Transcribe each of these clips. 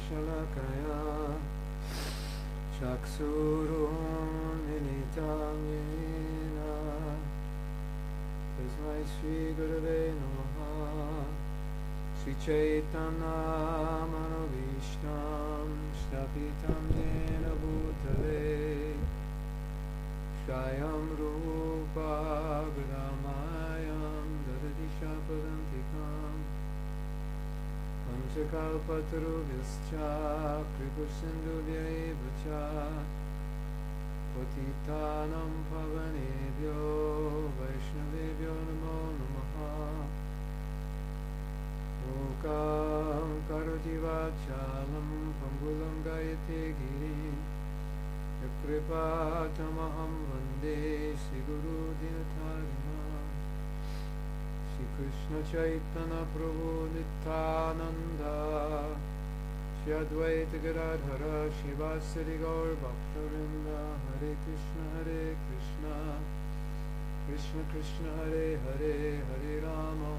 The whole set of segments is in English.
Shalakaya Chaksurum Militam Yena Tasmai Shri Gurave Namaha Sri Chaitanya Manavishtam Shtapitam Yena Bhutale Shayam Rupa Gadamayam Dadadi Shapadantikam Panchakalpatarubhyascha Kripasindhubhyaivacha Patitanam Pavanebhyo Vaishnavebhyo Namo Namaha Mukam Karoti Vachalam Pangulam Gayate Girim Yakripatamaham Vande Sri Guru Dinatharina Krishna Chaitanya Prabhu Nityananda Shri Advaita Gadadhara Shivasari Gaur Bhaktavinda Hare Krishna Krishna Krishna Hare Hare Hare Rama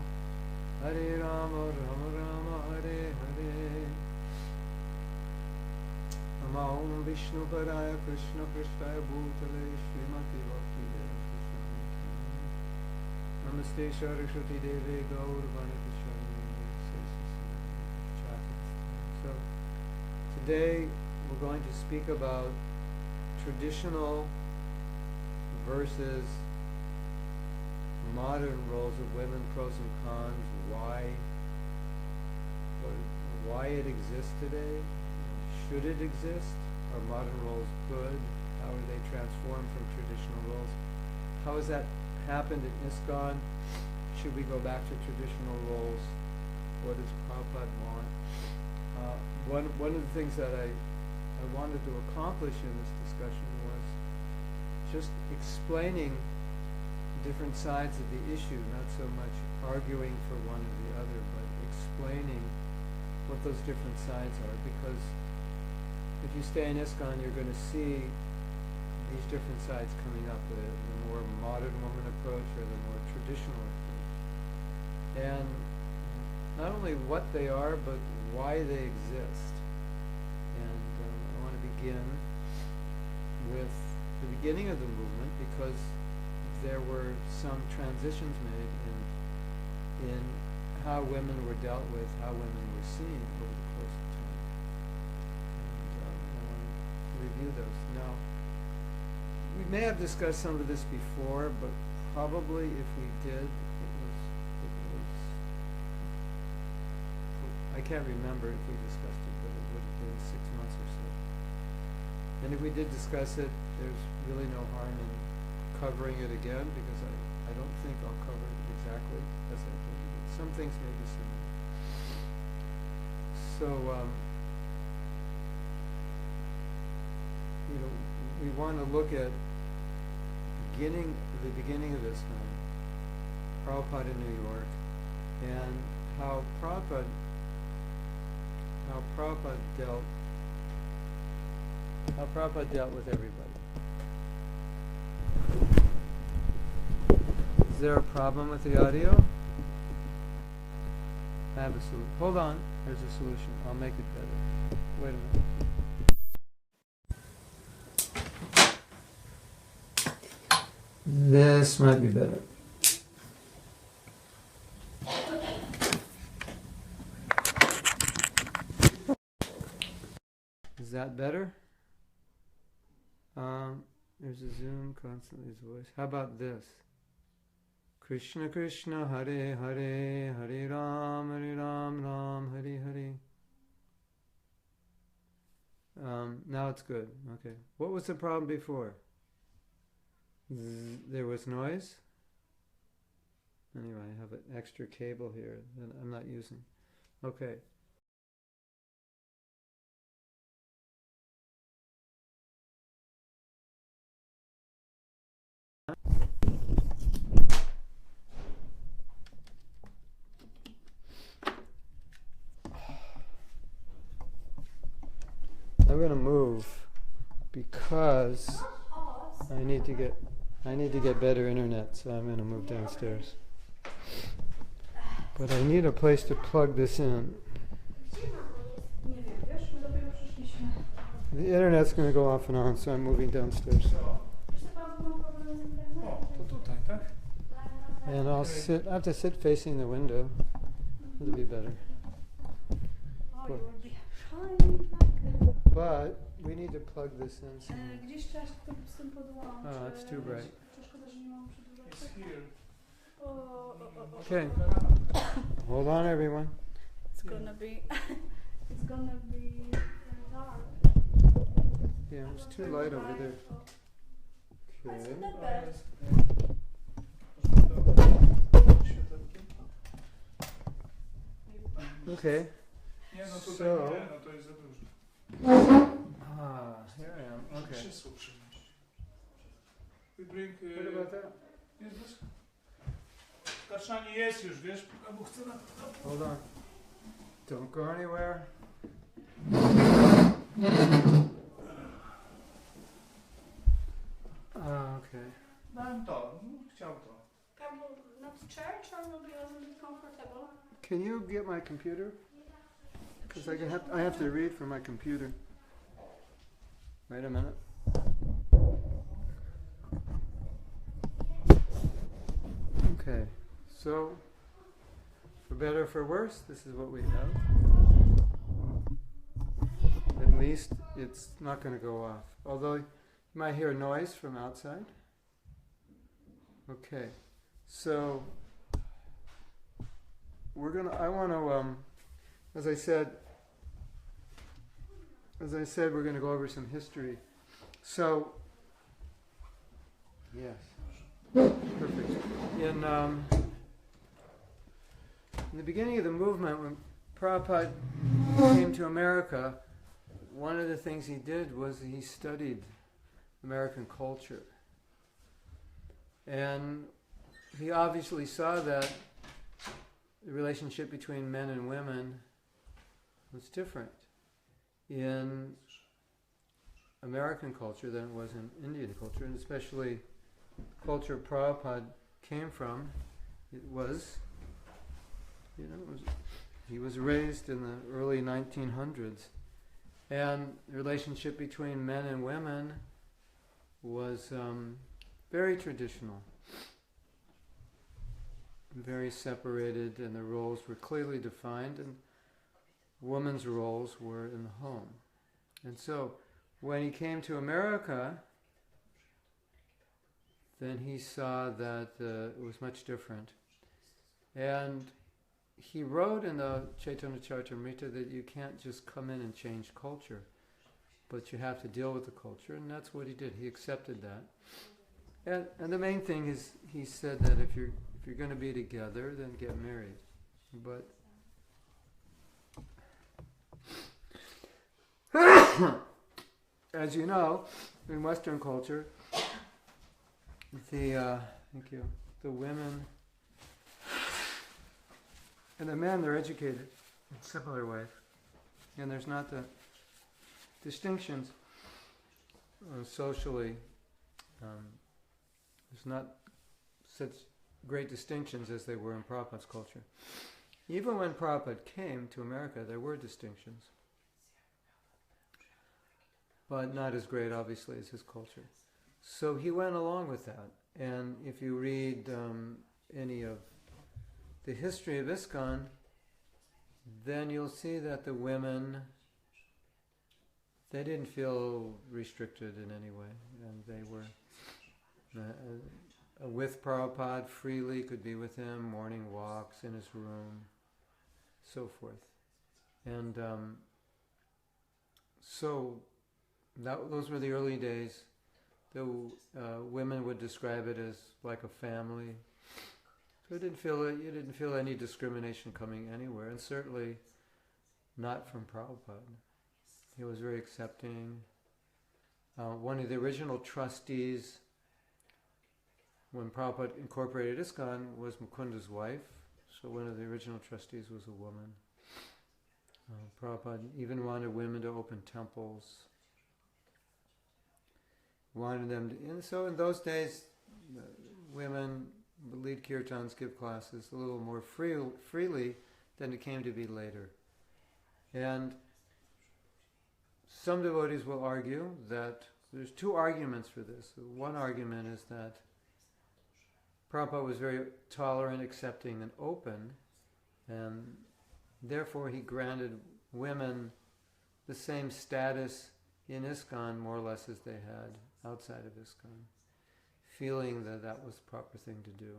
Rama Rama Hare Hare Nama Om Vishnu Padaya Krishna Prasthaya Bhutale Srimati Bhakti Namaste Saraswati Devi Gaur Vanati So today we're going to speak about traditional versus modern roles of women, pros and cons, why it exists today, should it exist, are modern roles good, how are they transformed from traditional roles, how has that happened in ISKCON, should we go back to traditional roles, what does Prabhupada want? One of the things that I wanted to accomplish in this discussion was just explaining different sides of the issue, not so much arguing for one or the other, but explaining what those different sides are, because if you stay in ISKCON, you're going to see these different sides coming up, the more modern woman approach or the more traditional approach. And not only what they are, but why they exist. And I want to begin with the beginning of the movement, because there were some transitions made in how women were dealt with, how women were seen over the course of time. And I want to review those. Now, we may have discussed some of this before, but probably if we did, I can't remember if we discussed it, but it would have been 6 months or so. And if we did discuss it, there's really no harm in covering it again, because I don't think I'll cover it exactly as I did. Some things may be similar. So, we want to look at the beginning of this time, Prabhupada in New York, and how Prabhupada dealt with everybody. Is there a problem with the audio? I have a solution. Hold on, there's a solution. I'll make it better. Wait a minute. This might be better. Is that better? There's a zoom constantly his voice. How about this? Krishna Krishna Hare Hare Hare Ram Ram Hare Hare. Now it's good. Okay. What was the problem before? There was noise? Anyway, I have an extra cable here that I'm not using. Okay. I'm going to move because I need to get better internet, so I'm going to move downstairs. But I need a place to plug this in. Nie wiem, wiesz, my dopiero przyszliśmy. The internet's going to go off and on, so I'm moving downstairs. Wiesz, co bardzo mam problem z internetem? O, to tutaj, tak? And I have to sit facing the window. It'll be better. Oh, you will be shining like But we need to plug this in somewhere. Gdzieś trzeba się z tym podłączyć. Oh, it's too bright. Szkoda, że nie mam It's here. Okay. Hold on, everyone. It's gonna be dark. Yeah, it's too light over there. Okay. Not bad. Okay. Nie, no tutaj So- nie, no to jest za dużo. Here I am. Okay. Krzesło przynieść. We bring... What about that? Jest bez... Kaszani jest już, wiesz, albo chcę na... Hold on. Don't go anywhere. Okay. Dałem to, chciał to. Not church or will be a little bit comfortable? Can you get my computer? Because I have to read from my computer. Wait a minute. Okay, so for better or for worse, this is what we have. At least it's not going to go off. Although you might hear noise from outside. Okay, so I want to, as I said, we're going to go over some history. So, yes, perfect. In the beginning of the movement, when Prabhupada came to America, one of the things he did was he studied American culture. And he obviously saw that the relationship between men and women was different in American culture than it was in Indian culture, and especially the culture Prabhupada came from. It was, he was raised in the early 1900s, and the relationship between men and women was very traditional, very separated, and the roles were clearly defined, and women's roles were in the home. And so when he came to America, then he saw that it was much different. And he wrote in the Chaitanya Charitamrita that you can't just come in and change culture, but you have to deal with the culture, and that's what he did. He accepted that. And the main thing is, he said that if you're going to be together, then get married. But as you know, in Western culture, the women and the men, they're educated in similar ways, and there's not the distinctions socially. There's not such great distinctions as they were in Prabhupada's culture. Even when Prabhupada came to America, there were distinctions, but not as great, obviously, as his culture. So he went along with that. And if you read any of the history of ISKCON, then you'll see that the women, they didn't feel restricted in any way, and they were with Prabhupada freely, could be with him, morning walks in his room, so forth. And so those were the early days. The women would describe it as like a family. So you didn't feel any discrimination coming anywhere, and certainly not from Prabhupada. He was very accepting. One of the original trustees, when Prabhupada incorporated ISKCON, was Mukunda's wife. So one of the original trustees was a woman. Prabhupada even wanted women to open temples. Wanted them to, and so in those days, women lead kirtans, give classes a little more freely than it came to be later. And some devotees will argue that there's two arguments for this. One argument is that Prabhupada was very tolerant, accepting, and open, and therefore he granted women the same status in ISKCON more or less as they had outside of ISKCON, feeling that that was the proper thing to do.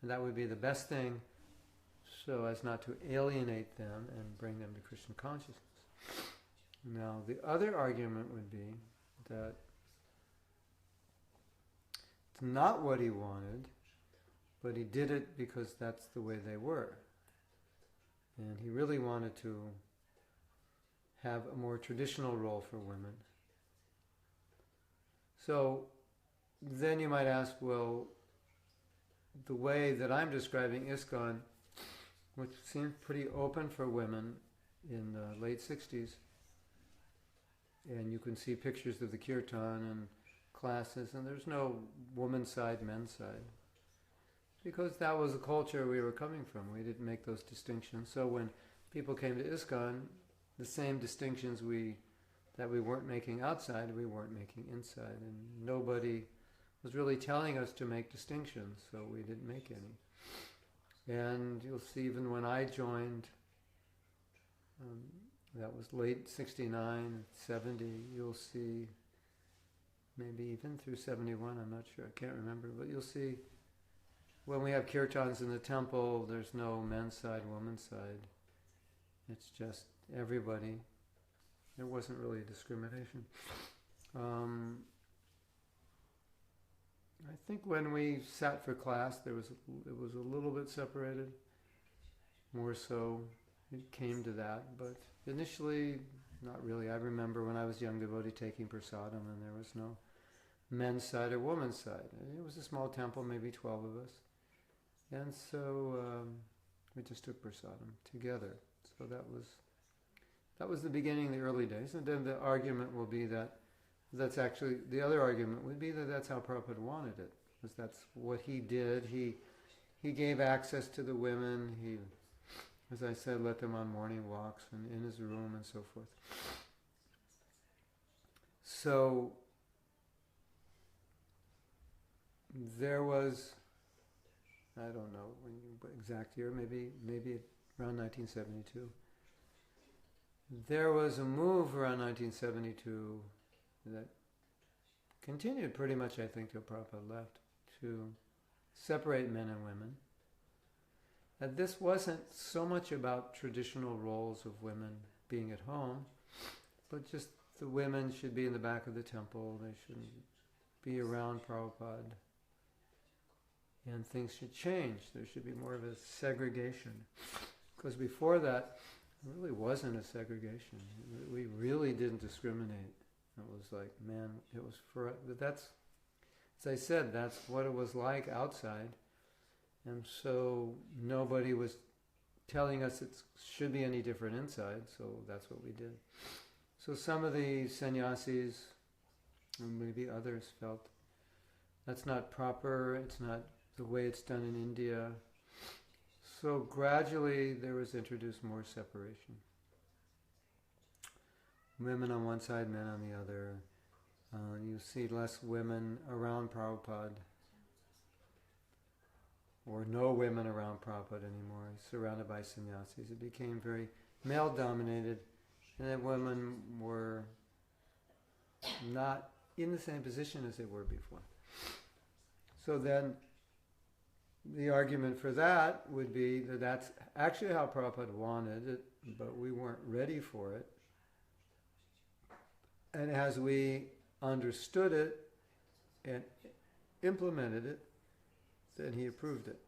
And that would be the best thing so as not to alienate them and bring them to Krishna consciousness. Now, the other argument would be that it's not what he wanted, but he did it because that's the way they were. And he really wanted to have a more traditional role for women. So then you might ask, well, the way that I'm describing ISKCON, which seemed pretty open for women in the late 60s, and you can see pictures of the kirtan and classes, and there's no woman's side, men's side. Because that was the culture we were coming from. We didn't make those distinctions. So when people came to ISKCON, the same distinctions that we weren't making outside, we weren't making inside. And nobody was really telling us to make distinctions, so we didn't make any. And you'll see even when I joined, that was late 69, 70, you'll see, maybe even through 71, I'm not sure, I can't remember, but you'll see when we have kirtans in the temple, there's no men's side, women's side. It's just everybody. There wasn't really a discrimination. I think when we sat for class, it was a little bit separated. More so, it came to that. But initially, not really. I remember when I was a young devotee taking prasadam, and there was no men's side or women's side. It was a small temple, maybe 12 of us. And so we just took prasadam together. So that was the beginning, the early days. And then the argument will be the other argument would be that that's how Prabhupada wanted it, because that's what he did. He gave access to the women. He, as I said, let them on morning walks and in his room and so forth. So there was, I don't know what exact year, maybe around 1972. There was a move around 1972 that continued pretty much, I think, till Prabhupada left, to separate men and women. And this wasn't so much about traditional roles of women being at home, but just the women should be in the back of the temple, they shouldn't be around Prabhupada. And things should change. There should be more of a segregation. Because before that, there really wasn't a segregation. We really didn't discriminate. It was like, man, it was for... But that's, as I said, that's what it was like outside. And so nobody was telling us it should be any different inside, so that's what we did. So some of the sannyasis, and maybe others, felt that's not proper, it's not the way it's done in India. So gradually there was introduced more separation. Women on one side, men on the other. You see less women around Prabhupada, or no women around Prabhupada anymore. He's surrounded by sannyasis. It became very male-dominated, and then women were not in the same position as they were before. So then the argument for that would be that that's actually how Prabhupada wanted it, but we weren't ready for it. And as we understood it and implemented it, then he approved it.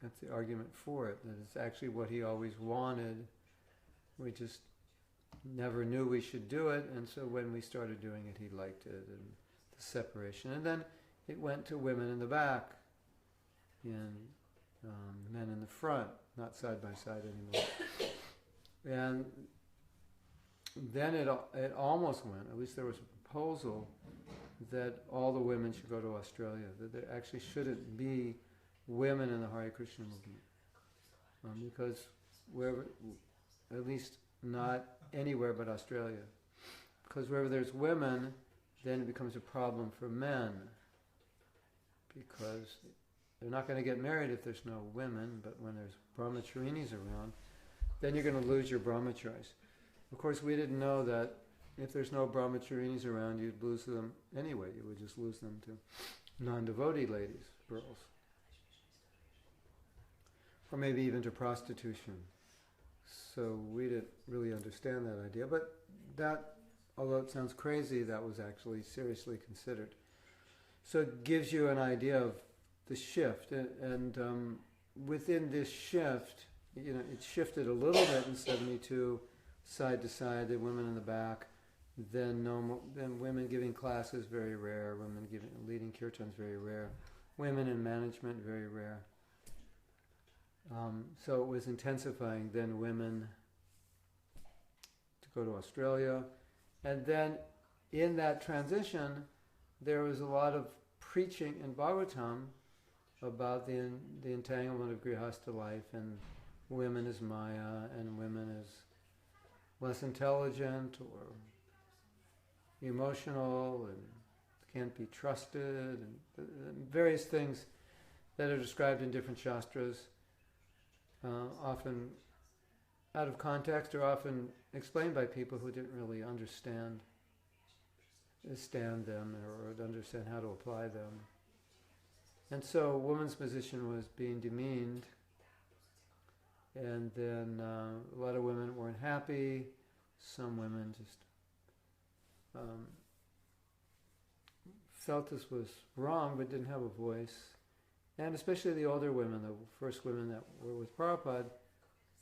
That's the argument for it, that it's actually what he always wanted. We just never knew we should do it, and so when we started doing it, he liked it, and the separation. And then it went to women in the back, and men in the front, not side by side anymore. And then it almost went, at least there was a proposal that all the women should go to Australia, that there actually shouldn't be women in the Hare Krishna movement. Because wherever, at least not anywhere but Australia. Because wherever there's women, then it becomes a problem for men. Because they're not going to get married if there's no women, but when there's brahmacharinis around, then you're going to lose your brahmacharis. Of course, we didn't know that if there's no brahmacharinis around, you'd lose them anyway. You would just lose them to non-devotee ladies, girls. Or maybe even to prostitution. So we didn't really understand that idea. But that, although it sounds crazy, that was actually seriously considered. So it gives you an idea of the shift. And within this shift, it shifted a little bit in 72, side to side, the women in the back. Then women giving classes, very rare. Women leading kirtans, very rare. Women in management, very rare. So it was intensifying. Then women to go to Australia. And then in that transition, there was a lot of preaching in Bhagavatam about the entanglement of grihastha life and women as Maya and women as less intelligent or emotional and can't be trusted and various things that are described in different shastras, often out of context or often explained by people who didn't really understand them or understand how to apply them. And so a woman's position was being demeaned, and then a lot of women weren't happy. Some women just felt this was wrong but didn't have a voice. And especially the older women, the first women that were with Prabhupada,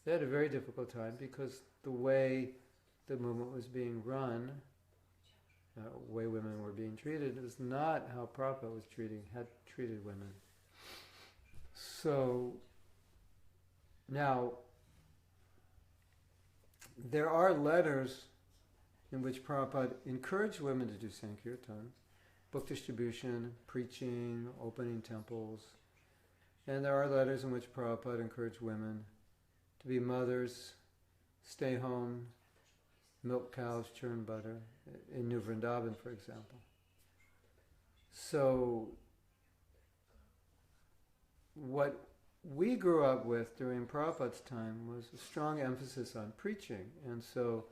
they had a very difficult time because the way the movement was being run, the way women were being treated, was not how Prabhupada had treated women. So now there are letters in which Prabhupada encouraged women to do Sankirtan, book distribution, preaching, opening temples. And there are letters in which Prabhupada encouraged women to be mothers, stay home, milk cows, churn butter, in New Vrindavan, for example. So what we grew up with during Prabhupada's time was a strong emphasis on preaching. And so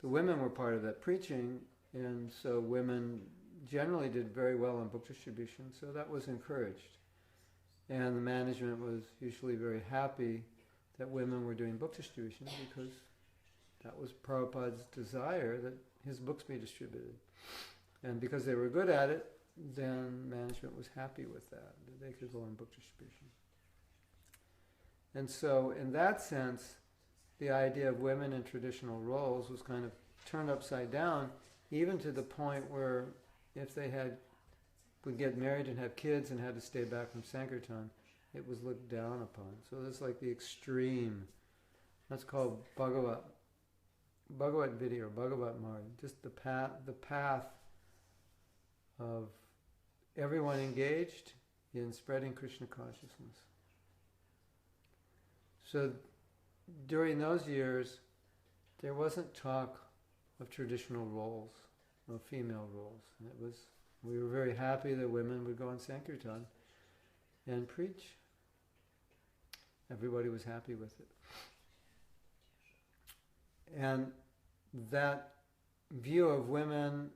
the women were part of that preaching, and so women generally did very well on book distribution, so that was encouraged. And the management was usually very happy that women were doing book distribution because that was Prabhupada's desire that his books be distributed. And because they were good at it, then management was happy with that they could go on book distribution. And so in that sense, the idea of women in traditional roles was kind of turned upside down, even to the point where if they would get married and have kids and had to stay back from Sankirtan, it was looked down upon. So that's like the extreme. That's called Bhagavat Vidya or Bhagavat Marg, just the path of everyone engaged in spreading Krishna consciousness. So during those years, there wasn't talk of traditional roles, of female roles. We were very happy that women would go on Sankirtan and preach. Everybody was happy with it. And that view of women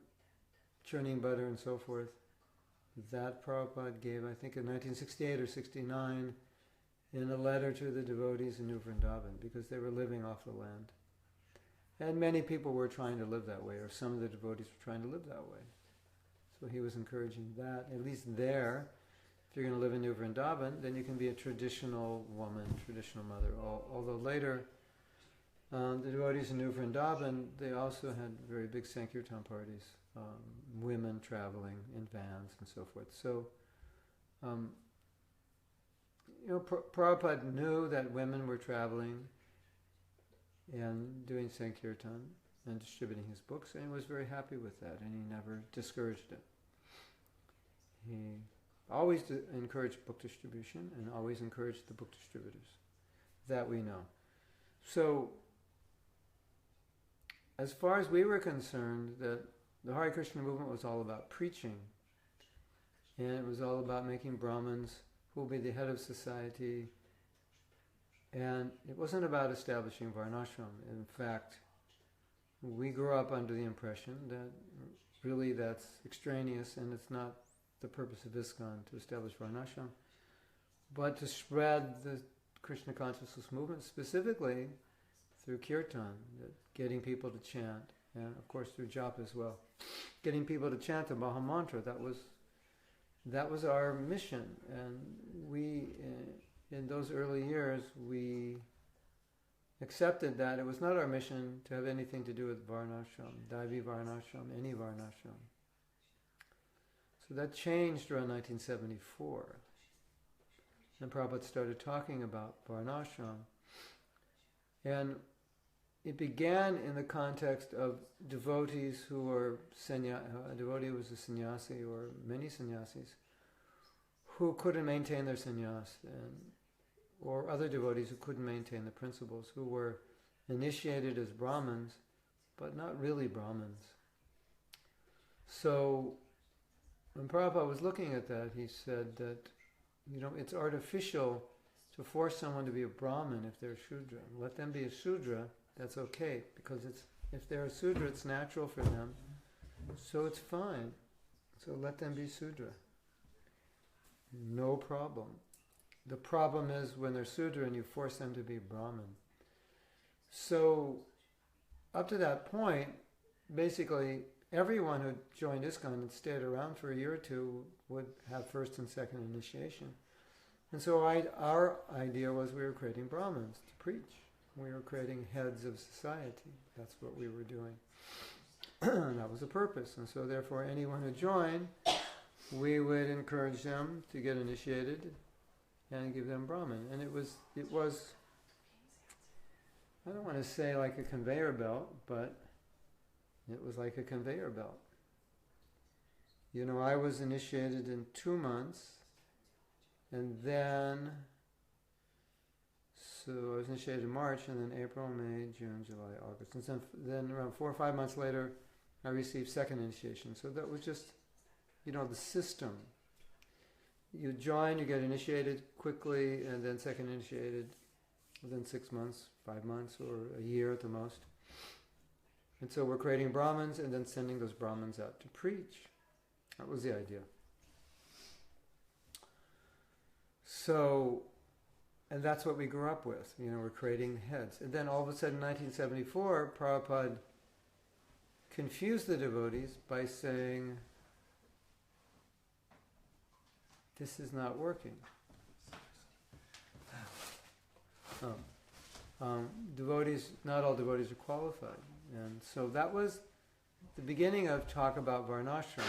churning butter and so forth, that Prabhupada gave, I think in 1968 or 69, in a letter to the devotees in New Vrindavan, because they were living off the land. And many people were trying to live that way, or some of the devotees were trying to live that way. So he was encouraging that, at least there. If you're going to live in New Vrindavan, then you can be a traditional woman, traditional mother. Although later, the devotees in New Vrindavan, they also had very big Sankirtan parties, women traveling in vans and so forth. So, Prabhupada knew that women were traveling and doing Sankirtan and distributing his books, and he was very happy with that, and he never discouraged it. He always encouraged book distribution and always encouraged the book distributors. That we know. So, as far as we were concerned, that the Hare Krishna movement was all about preaching. And it was all about making Brahmins who will be the head of society. And it wasn't about establishing Varnashram. In fact, we grew up under the impression that really that's extraneous and it's not the purpose of ISKCON to establish Varnashram, but to spread the Krishna consciousness movement, specifically through kirtan, getting people to chant, and of course through japa as well, getting people to chant the Maha Mantra. That was our mission, and we, in those early years, we accepted that it was not our mission to have anything to do with Varnashram, Daivi Varnashram, any Varnashram. So that changed around 1974. And Prabhupada started talking about Varnashram. And it began in the context of devotees who were a devotee who was a sannyasi or many sannyasis who couldn't maintain their sannyas, or other devotees who couldn't maintain the principles, who were initiated as Brahmins, but not really Brahmins. So when Prabhupada was looking at that, he said that, it's artificial to force someone to be a Brahmin if they're a Shudra. Let them be a Shudra, that's okay, because if they're a Shudra, it's natural for them, so it's fine. So let them be Shudra. No problem. The problem is when they're Shudra and you force them to be Brahmin. So, up to that point, basically, everyone who joined ISKCON and stayed around for a year or two would have first and second initiation. And so our idea was we were creating Brahmins to preach. We were creating heads of society. That's what we were doing. That was the purpose. And so therefore anyone who joined, we would encourage them to get initiated and give them Brahmin. And it was I don't want to say like a conveyor belt, but it was like a conveyor belt. I was initiated in 2 months, and then, so I was initiated in March, and then April, May, June, July, August. And then around 4 or 5 months later, I received second initiation. So that was just, the system. You join, you get initiated quickly, and then second initiated within 6 months, 5 months, or a year at the most. And so we're creating Brahmins and then sending those Brahmins out to preach. That was the idea. So, and that's what we grew up with. We're creating heads. And then all of a sudden in 1974, Prabhupada confused the devotees by saying, this is not working. Devotees, not all devotees are qualified. And so that was the beginning of talk about Varnashram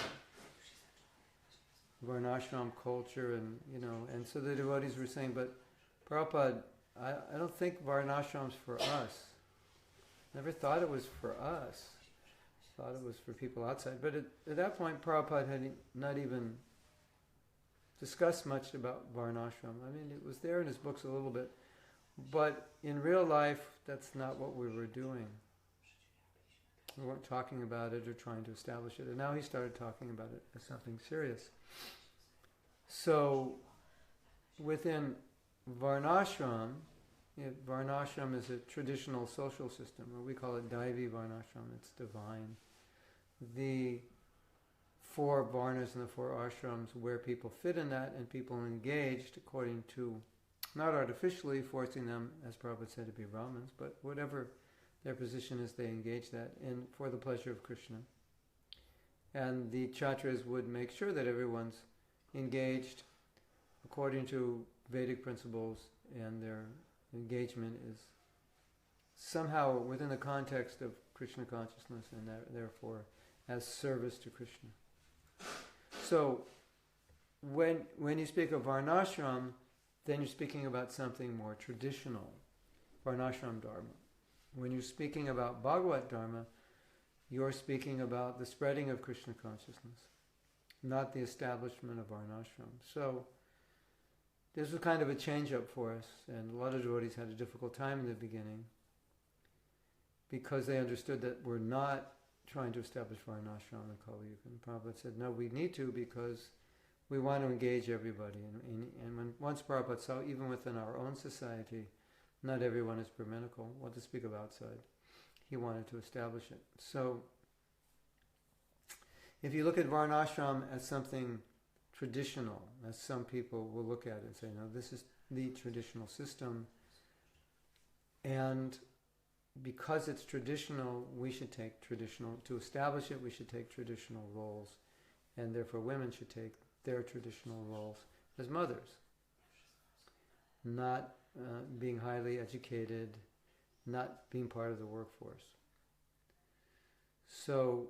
culture, and so the devotees were saying, but Prabhupada, I don't think Varnashram's for us. Never thought it was for us. Thought it was for people outside. But at that point, Prabhupada had not even discussed much about Varnashram. I mean, it was there in his books a little bit. But in real life, that's not what we were doing. We weren't talking about it or trying to establish it. And now he started talking about it as something serious. So, within Varnashram, Varnashram is a traditional social system, or we call it Daivi Varnashram, it's divine. The 4 Varnas and the 4 ashrams, where people fit in that, and people engaged according to, not artificially forcing them, as Prabhupada said, to be Brahmins, but whatever their position is, they engage that in for the pleasure of Krishna. And the Kshatras would make sure that everyone's engaged according to Vedic principles, and their engagement is somehow within the context of Krishna consciousness, and therefore as service to Krishna. So, when you speak of Varnashram, then you're speaking about something more traditional, Varnashram Dharma. When you're speaking about Bhagavat Dharma, you're speaking about the spreading of Krishna consciousness. not the establishment of varnashram. So this was kind of a change-up for us, and a lot of devotees had a difficult time in the beginning because they understood that we're not trying to establish varnashram in Kali Yuga. And Prabhupada said, no, we need to because we want to engage everybody. And once Prabhupada saw, even within our own society, not everyone is Brahminical, what to speak of outside, he wanted to establish it. So if you look at varnashram as something traditional, as some people will look at it and say, no, this is the traditional system, and because it's traditional, we should take traditional, to establish it, we should take traditional roles, and therefore women should take their traditional roles as mothers, not being highly educated, not being part of the workforce. So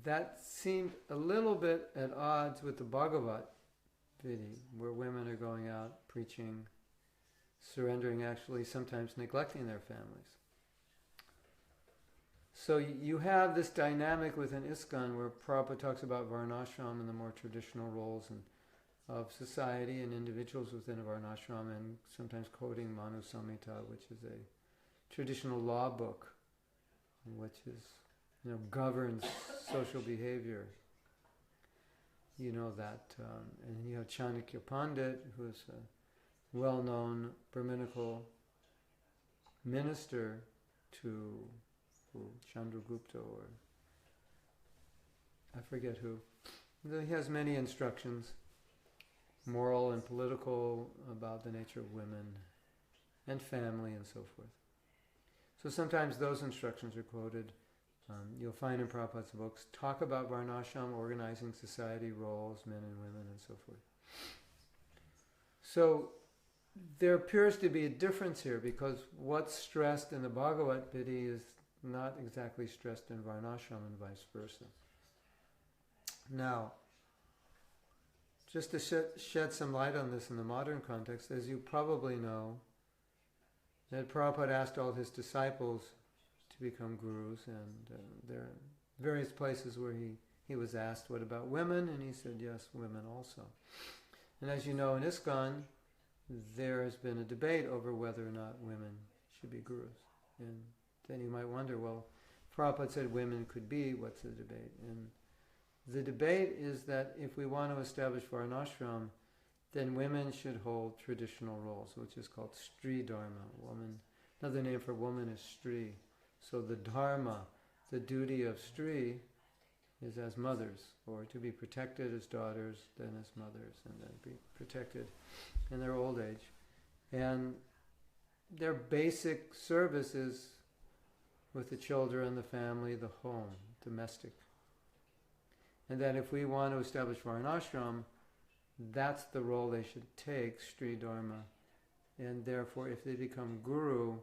that seemed a little bit at odds with the Bhagavat Vidhi, where women are going out preaching, surrendering, actually sometimes neglecting their families. So you have this dynamic within ISKCON where Prabhupada talks about varnashram and the more traditional roles of society and individuals within a varnashram, and sometimes quoting Manu Samhita, which is a traditional law book, which is, governs social behavior. You know that, and you have Chanakya Pandit, who is a well-known Brahminical minister to Chandragupta, or I forget who. He has many instructions, moral and political, about the nature of women and family and so forth. So sometimes those instructions are quoted. You'll find in Prabhupada's books, talk about varnashram, organizing society roles, men and women, and so forth. So there appears to be a difference here, because what's stressed in the Bhagavat Vidhi is not exactly stressed in varnashram, and vice versa. Now, just to shed some light on this in the modern context, as you probably know, that Prabhupada asked all his disciples to become gurus, and there are various places where he was asked, what about women? And he said, yes, women also. And as you know, in ISKCON, there has been a debate over whether or not women should be gurus. And then you might wonder, well, Prabhupada said women could be, what's the debate? And the debate is that if we want to establish varnashram, then women should hold traditional roles, which is called Stri Dharma. Woman, another name for woman is Stri. So the Dharma, the duty of Stri, is as mothers, or to be protected as daughters, then as mothers, and then be protected in their old age. And their basic service is with the children, the family, the home, domestic. And that if we want to establish varnashram, that's the role they should take, Stri Dharma. And therefore, if they become guru,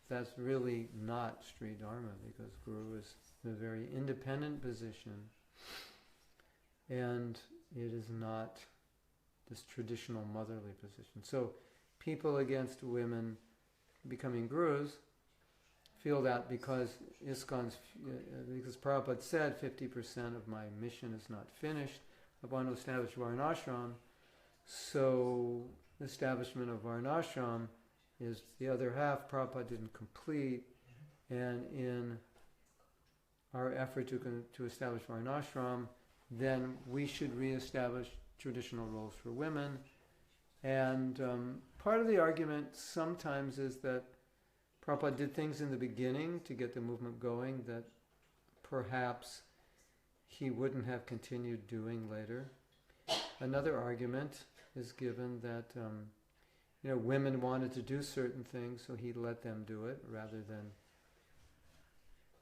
that's really not Stri Dharma, because guru is a very independent position, and it is not this traditional motherly position. So people against women becoming gurus feel that because because Prabhupada said 50% of my mission is not finished, I want to establish varnashram, so the establishment of varnashram is the other half Prabhupada didn't complete, and in our effort to establish varnashram, then we should re-establish traditional roles for women. And part of the argument sometimes is that Prabhupada did things in the beginning to get the movement going that perhaps he wouldn't have continued doing later. Another argument is given that women wanted to do certain things, so he let them do it rather than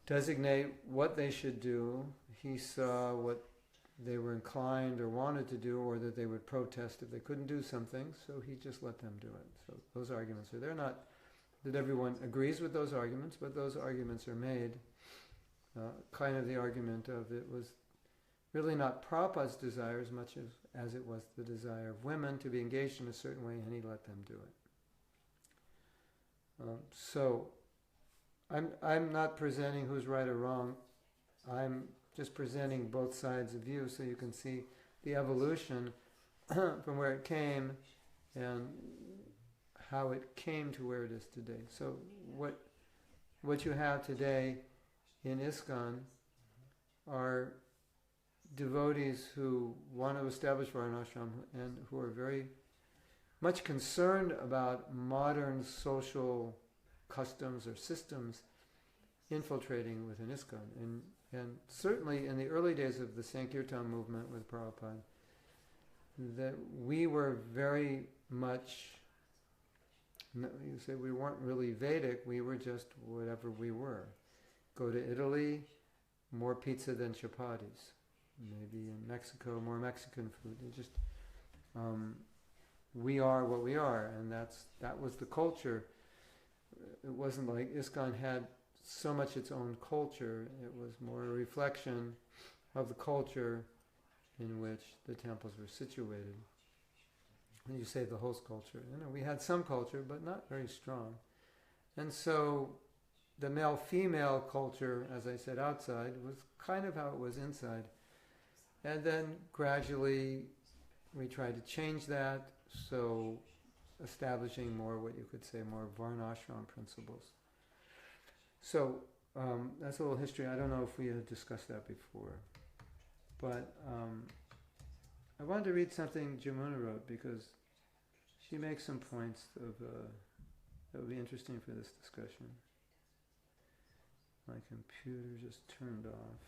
designate what they should do. He saw what they were inclined or wanted to do, or that they would protest if they couldn't do something, so he just let them do it. So those arguments are there. Not that everyone agrees with those arguments, but those arguments are made. Kind of the argument of it was really not Prabhupada's desire as much as it was the desire of women to be engaged in a certain way, and he let them do it. So I'm not presenting who's right or wrong. I'm just presenting both sides of view so you can see the evolution from where it came and how it came to where it is today. So what you have today in ISKCON are devotees who want to establish Varnashram and who are very much concerned about modern social customs or systems infiltrating within ISKCON. And certainly in the early days of the Sankirtan movement with Prabhupada, that we were very much, you say we weren't really Vedic, we were just whatever we were. Go to Italy, more pizza than chapatis. Maybe in Mexico, more Mexican food. It just, we are what we are, and that was the culture. It wasn't like ISKCON had so much its own culture. It was more a reflection of the culture in which the temples were situated. And you say the host culture. We had some culture, but not very strong. And so the male-female culture, as I said, outside, was kind of how it was inside. And then gradually we tried to change that, so establishing more what you could say more Varnashram principles. So that's a little history. I don't know if we had discussed that before. But I wanted to read something Jamuna wrote because she makes some points that would be interesting for this discussion. My computer just turned off.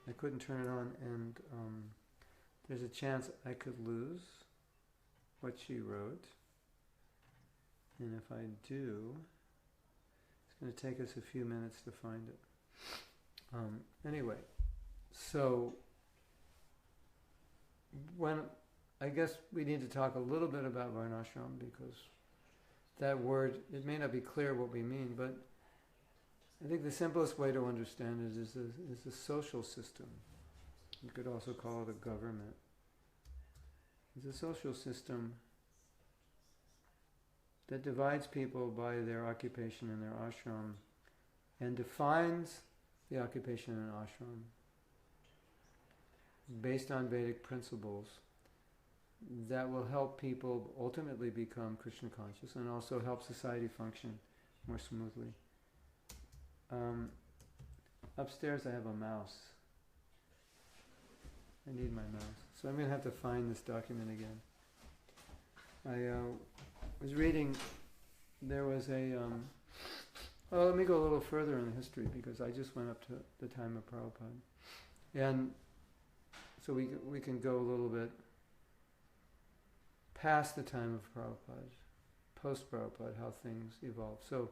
I couldn't turn it on, and there's a chance I could lose what she wrote. And if I do, it's going to take us a few minutes to find it. Anyway, so I guess we need to talk a little bit about Varnashram, because that word, it may not be clear what we mean, but I think the simplest way to understand it is a social system. You could also call it a government. It's a social system that divides people by their occupation in their ashram and defines the occupation in an ashram based on Vedic principles that will help people ultimately become Krishna conscious and also help society function more smoothly. Upstairs I have a mouse. I need my mouse. So I'm going to have to find this document again. I was reading, there was a, well, let me go a little further in the history, because I just went up to the time of Prabhupada. And so we can go a little bit past the time of Prabhupada, post-Prabhupada, how things evolved. So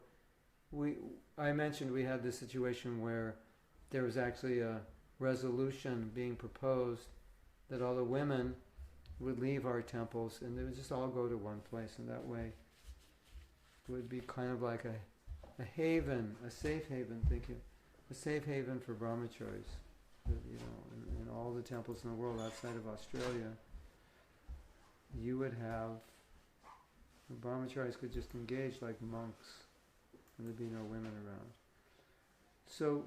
I mentioned we had this situation where there was actually a resolution being proposed that all the women would leave our temples and they would just all go to one place, and that way it would be kind of like a haven, a safe haven, a safe haven for brahmacharis. In all the temples in the world outside of Australia, you would have, the brahmacharis could just engage like monks, and there'd be no women around. So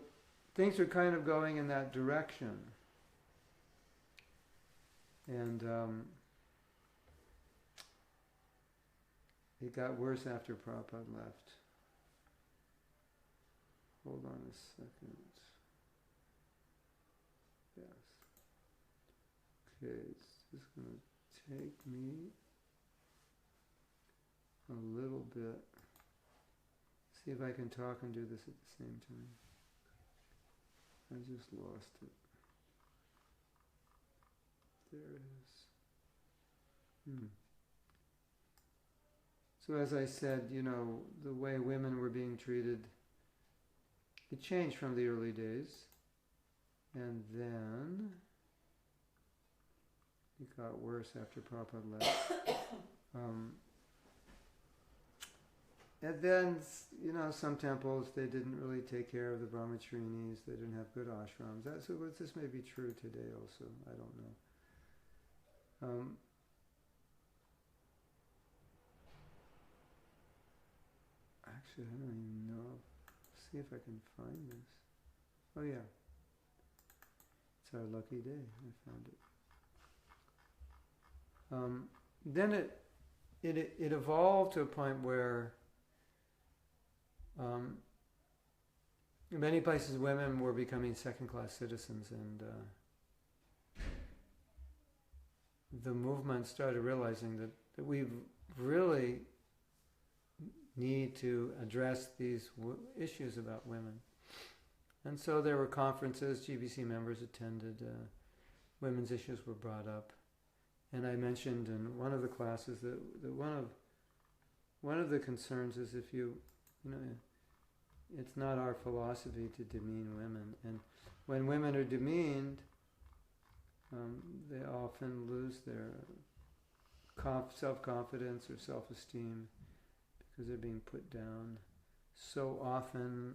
things are kind of going in that direction. And it got worse after Prabhupada left. Hold on a second. Yes. Okay, it's just going to take me a little bit. See if I can talk and do this at the same time. I just lost it. There it is. So as I said, the way women were being treated, it changed from the early days. And then it got worse after Prabhupada left. And then, some temples, they didn't really take care of the brahmacharinis. They didn't have good ashrams. This may be true today also. I don't know. Actually, I don't even know. See if I can find this. Oh yeah. It's our lucky day. I found it. Then it evolved to a point where in many places women were becoming second-class citizens, and the movement started realizing that we really need to address these issues about women. And so there were conferences, GBC members attended, women's issues were brought up. And I mentioned in one of the classes that one of the concerns is if it's not our philosophy to demean women. And when women are demeaned, they often lose their self-confidence or self-esteem because they're being put down so often.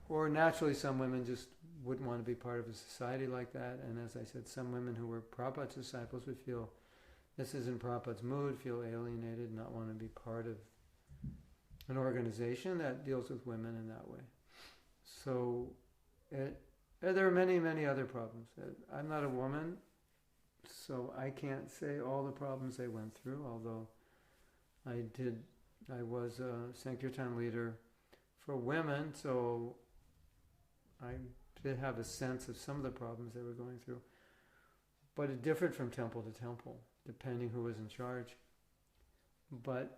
Or naturally some women just wouldn't want to be part of a society like that. And as I said, some women who were Prabhupada's disciples would feel this isn't Prabhupada's mood, feel alienated, not want to be part of an organization that deals with women in that way. So there are many, many other problems. I'm not a woman, so I can't say all the problems they went through, although I was a Sankirtan leader for women, so I did have a sense of some of the problems they were going through. But it differed from temple to temple, depending who was in charge. So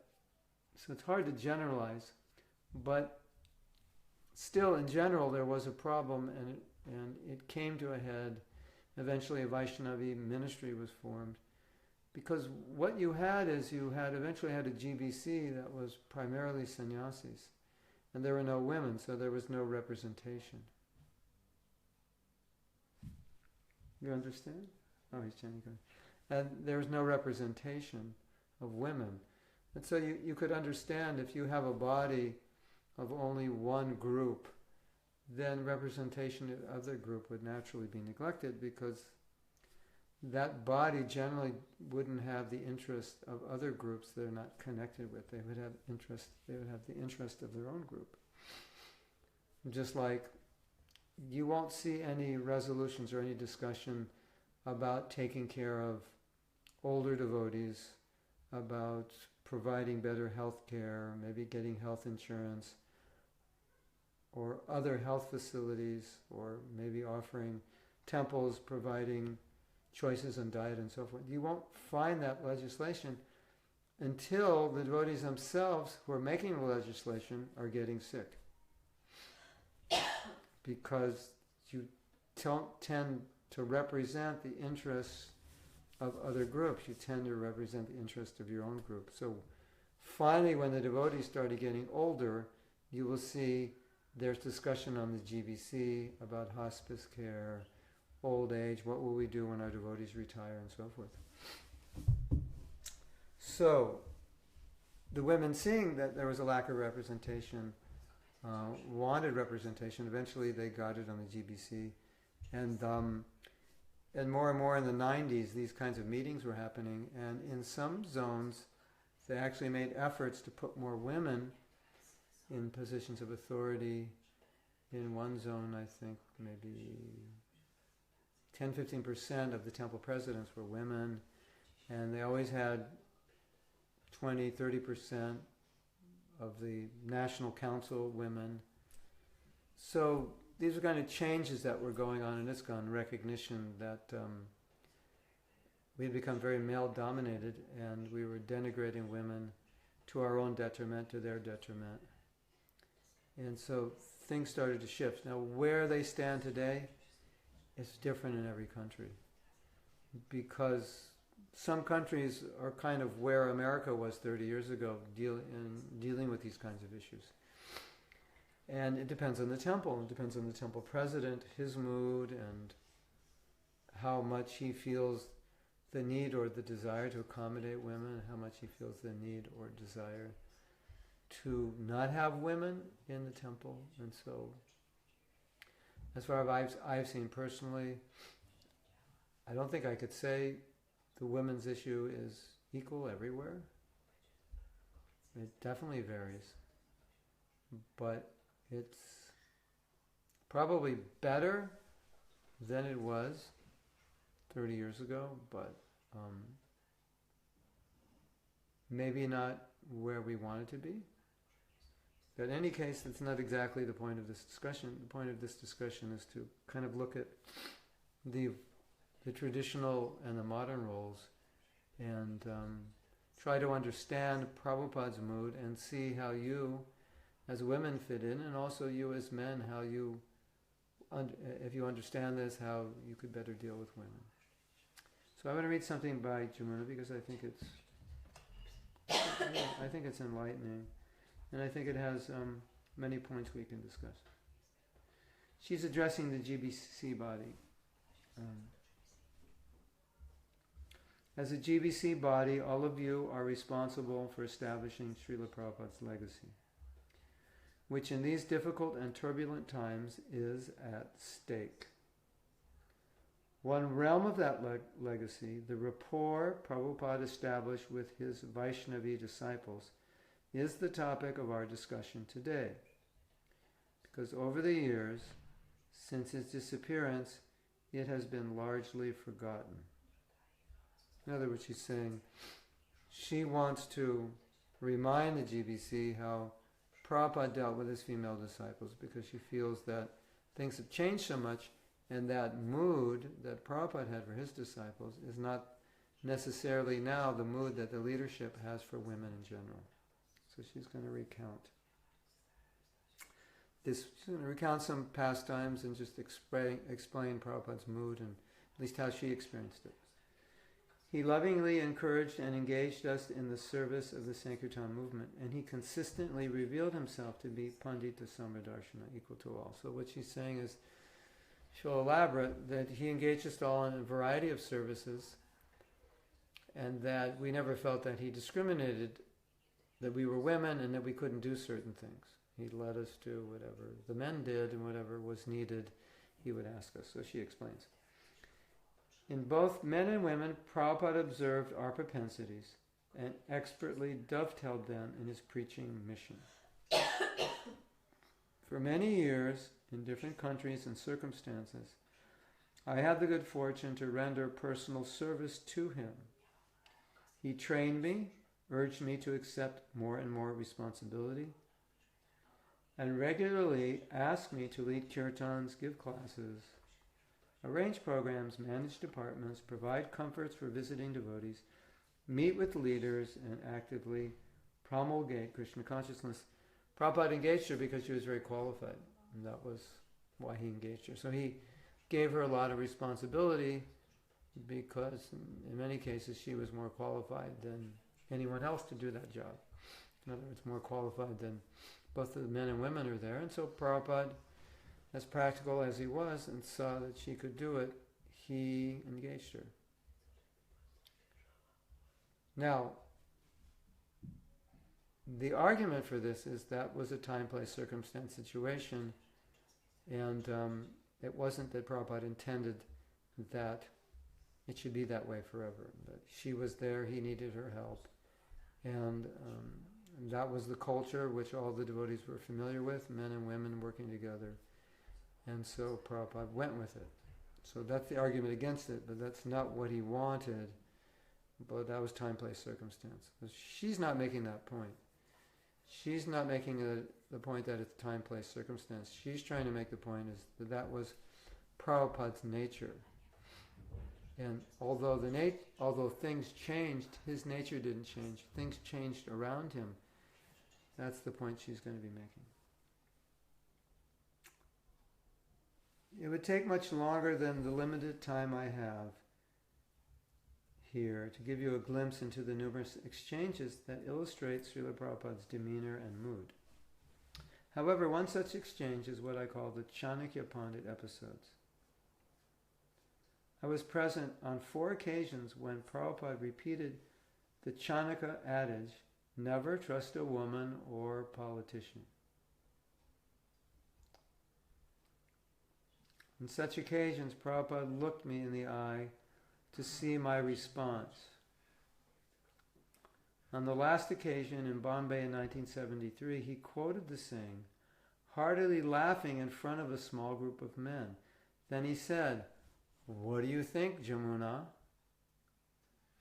it's hard to generalize, but still in general there was a problem, and it came to a head. Eventually a Vaishnavi ministry was formed, because what you had is eventually had a GBC that was primarily sannyasis, and there were no women, so there was no representation. You understand? Oh, he's chanting. And there was no representation of women. And so you could understand if you have a body of only one group, then representation of the other group would naturally be neglected, because that body generally wouldn't have the interest of other groups they're not connected with. They would have the interest of their own group. Just like you won't see any resolutions or any discussion about taking care of older devotees, about providing better health care, maybe getting health insurance, or other health facilities, or maybe offering temples, providing choices on diet and so forth. You won't find that legislation until the devotees themselves who are making the legislation are getting sick. Because you don't tend to represent the interests of other groups. You tend to represent the interest of your own group. So finally, when the devotees started getting older, you will see there's discussion on the GBC about hospice care, old age, what will we do when our devotees retire, and so forth. So the women, seeing that there was a lack of representation, wanted representation. Eventually they got it on the GBC. And more in the 90s, these kinds of meetings were happening. And in some zones, they actually made efforts to put more women in positions of authority. In one zone, I think maybe 10-15% of the temple presidents were women. And they always had 20-30% of the national council women. So these were kind of changes that were going on in ISKCON, recognition that we had become very male-dominated, and we were denigrating women to our own detriment, to their detriment. And so things started to shift. Now, where they stand today is different in every country, because some countries are kind of where America was 30 years ago, dealing with these kinds of issues. And it depends on the temple. It depends on the temple president, his mood, and how much he feels the need or the desire to accommodate women, how much he feels the need or desire to not have women in the temple. And so, as far as I've seen personally, I don't think I could say the women's issue is equal everywhere. It definitely varies. But it's probably better than it was 30 years ago, but maybe not where we want it to be. But in any case, that's not exactly the point of this discussion. The point of this discussion is to kind of look at the traditional and the modern roles and try to understand Prabhupada's mood and see how you as women fit in, and also you as men, how you, if you understand this, how you could better deal with women. So I want to read something by Jamuna because I think it's enlightening, and I think it has many points we can discuss. She's addressing the GBC body. As a GBC body, all of you are responsible for establishing Srila Prabhupada's legacy, which in these difficult and turbulent times is at stake. One realm of that legacy, the rapport Prabhupada established with his Vaishnavi disciples, is the topic of our discussion today. Because over the years, since his disappearance, it has been largely forgotten. In other words, she's saying she wants to remind the GBC how Prabhupada dealt with his female disciples, because she feels that things have changed so much, and that mood that Prabhupada had for his disciples is not necessarily now the mood that the leadership has for women in general. So she's going to recount this. She's going to recount some pastimes and just explain Prabhupada's mood and at least how she experienced it. He lovingly encouraged and engaged us in the service of the Sankirtan movement, and he consistently revealed himself to be Pandita Samradarshana, equal to all. So what she's saying is, she'll elaborate that he engaged us all in a variety of services, and that we never felt that he discriminated, that we were women and that we couldn't do certain things. He led us to whatever the men did, and whatever was needed, he would ask us. So she explains. In both men and women, Prabhupada observed our propensities and expertly dovetailed them in his preaching mission. For many years, in different countries and circumstances, I had the good fortune to render personal service to him. He trained me, urged me to accept more and more responsibility, and regularly asked me to lead kirtans, give classes, arrange programs, manage departments, provide comforts for visiting devotees, meet with leaders, and actively promulgate Krishna consciousness. Prabhupada engaged her because she was very qualified, and that was why he engaged her. So he gave her a lot of responsibility because in many cases she was more qualified than anyone else to do that job. In other words, more qualified than both the men and women are there. And so Prabhupada, as practical as he was, and saw that she could do it, he engaged her. Now, the argument for this is that was a time, place, circumstance situation, and it wasn't that Prabhupada intended that it should be that way forever. That she was there, he needed her help, and that was the culture which all the devotees were familiar with, men and women working together. And so Prabhupada went with it. So that's the argument against it, but that's not what he wanted. But that was time, place, circumstance. She's not making that point. She's not making the point that it's time, place, circumstance. She's trying to make the point is that that was Prabhupada's nature. And although things changed, his nature didn't change. Things changed around him. That's the point she's going to be making. It would take much longer than the limited time I have here to give you a glimpse into the numerous exchanges that illustrate Srila Prabhupada's demeanor and mood. However, one such exchange is what I call the Chanakya Pandit episodes. I was present on 4 occasions when Prabhupada repeated the Chanakya adage, never trust a woman or politician. On such occasions, Prabhupada looked me in the eye to see my response. On the last occasion in Bombay in 1973, he quoted the saying, heartily laughing in front of a small group of men, Then he said, "What do you think, Jamuna?"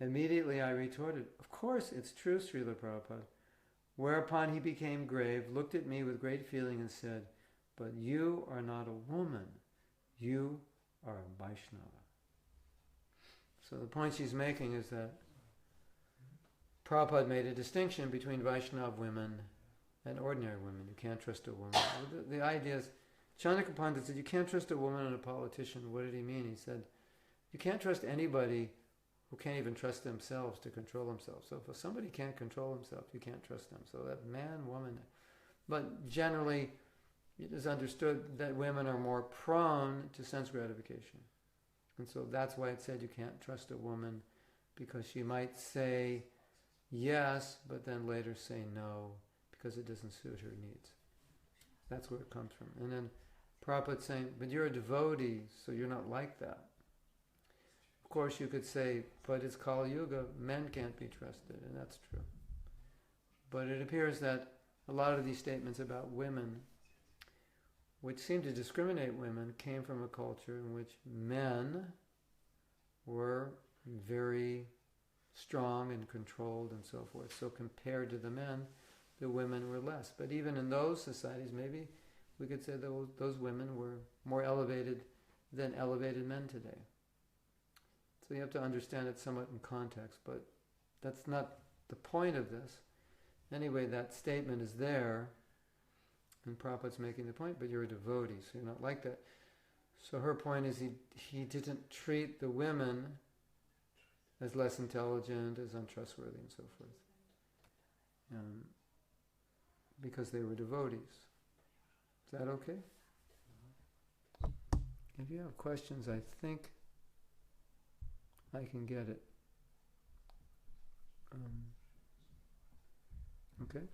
Immediately I retorted, "Of course, it's true, Srila Prabhupada." Whereupon he became grave, looked at me with great feeling and said, "But you are not a woman. You are a Vaishnava." So the point she's making is that Prabhupada made a distinction between Vaishnava women and ordinary women. You can't trust a woman. The idea is, Chandaka Pandit said, you can't trust a woman and a politician. What did he mean? He said, you can't trust anybody who can't even trust themselves to control themselves. So if somebody can't control himself, you can't trust them. So that man, woman. But generally, it is understood that women are more prone to sense gratification. And so that's why it said you can't trust a woman, because she might say yes, but then later say no, because it doesn't suit her needs. That's where it comes from. And then Prabhupada's saying, but you're a devotee, so you're not like that. Of course, you could say, but it's Kali Yuga, men can't be trusted, and that's true. But it appears that a lot of these statements about women, which seem to discriminate women, came from a culture in which men were very strong and controlled and so forth. So compared to the men, the women were less. But even in those societies, maybe we could say those women were more elevated than elevated men today. So you have to understand it somewhat in context, but that's not the point of this. Anyway, that statement is there, and Prabhupada's making the point, but you're a devotee, so you're not like that. So her point is he didn't treat the women as less intelligent, as untrustworthy, and so forth, because they were devotees. Is that okay? If you have questions, I think I can get it. Okay?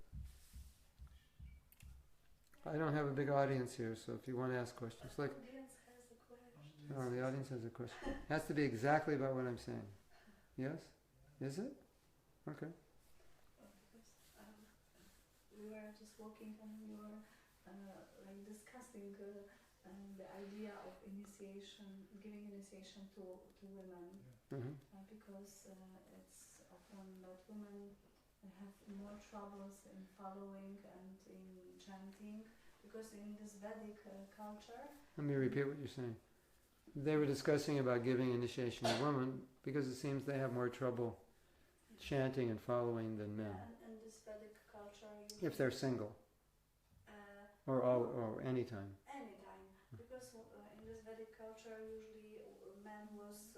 I don't have a big audience here, so if you want to ask questions, The audience has a question. oh, the audience has a question. It has to be exactly about what I'm saying. Yes? Is it? Okay. Because we were just walking and we were like discussing the idea of initiation, giving initiation to women, because it's often that women have more troubles in following and in chanting, because in this Vedic culture... Let me repeat what you're saying. They were discussing about giving initiation to women because it seems they have more trouble chanting and following than men. And this Vedic culture... If they're single. Or anytime. Anytime. Because in this Vedic culture usually man was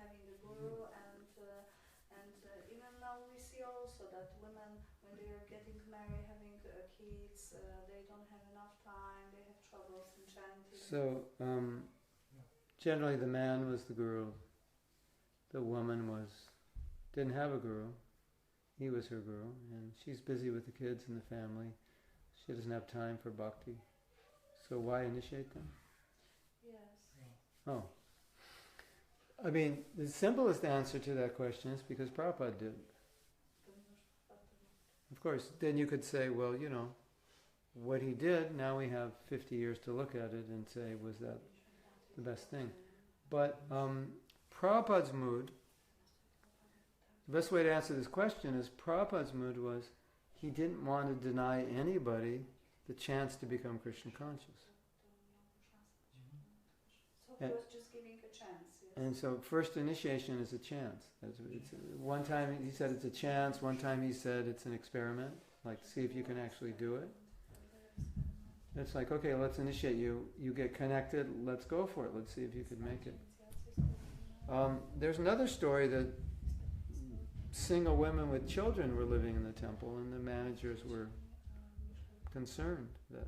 having the guru, and even now we see also that women, when they are getting married, having kids, they don't have enough time, they have troubles in chanting. So, generally the man was the guru. The woman didn't have a guru. He was her guru, and she's busy with the kids and the family. She doesn't have time for bhakti. So why initiate them? Yes. Oh. I mean, the simplest answer to that question is because Prabhupada did. Of course, then you could say, well, what he did, now we have 50 years to look at it and say, was that the best thing? But Prabhupada's mood, the best way to answer this question is Prabhupada's mood was he didn't want to deny anybody the chance to become Krishna conscious. So he was just giving a chance. Yes. And so first initiation is a chance. One time he said it's a chance, one time he said it's an experiment, like see if you can actually do it. It's like, okay, let's initiate you. You get connected, let's go for it. Let's see if you could make it. There's another story that single women with children were living in the temple, and the managers were concerned that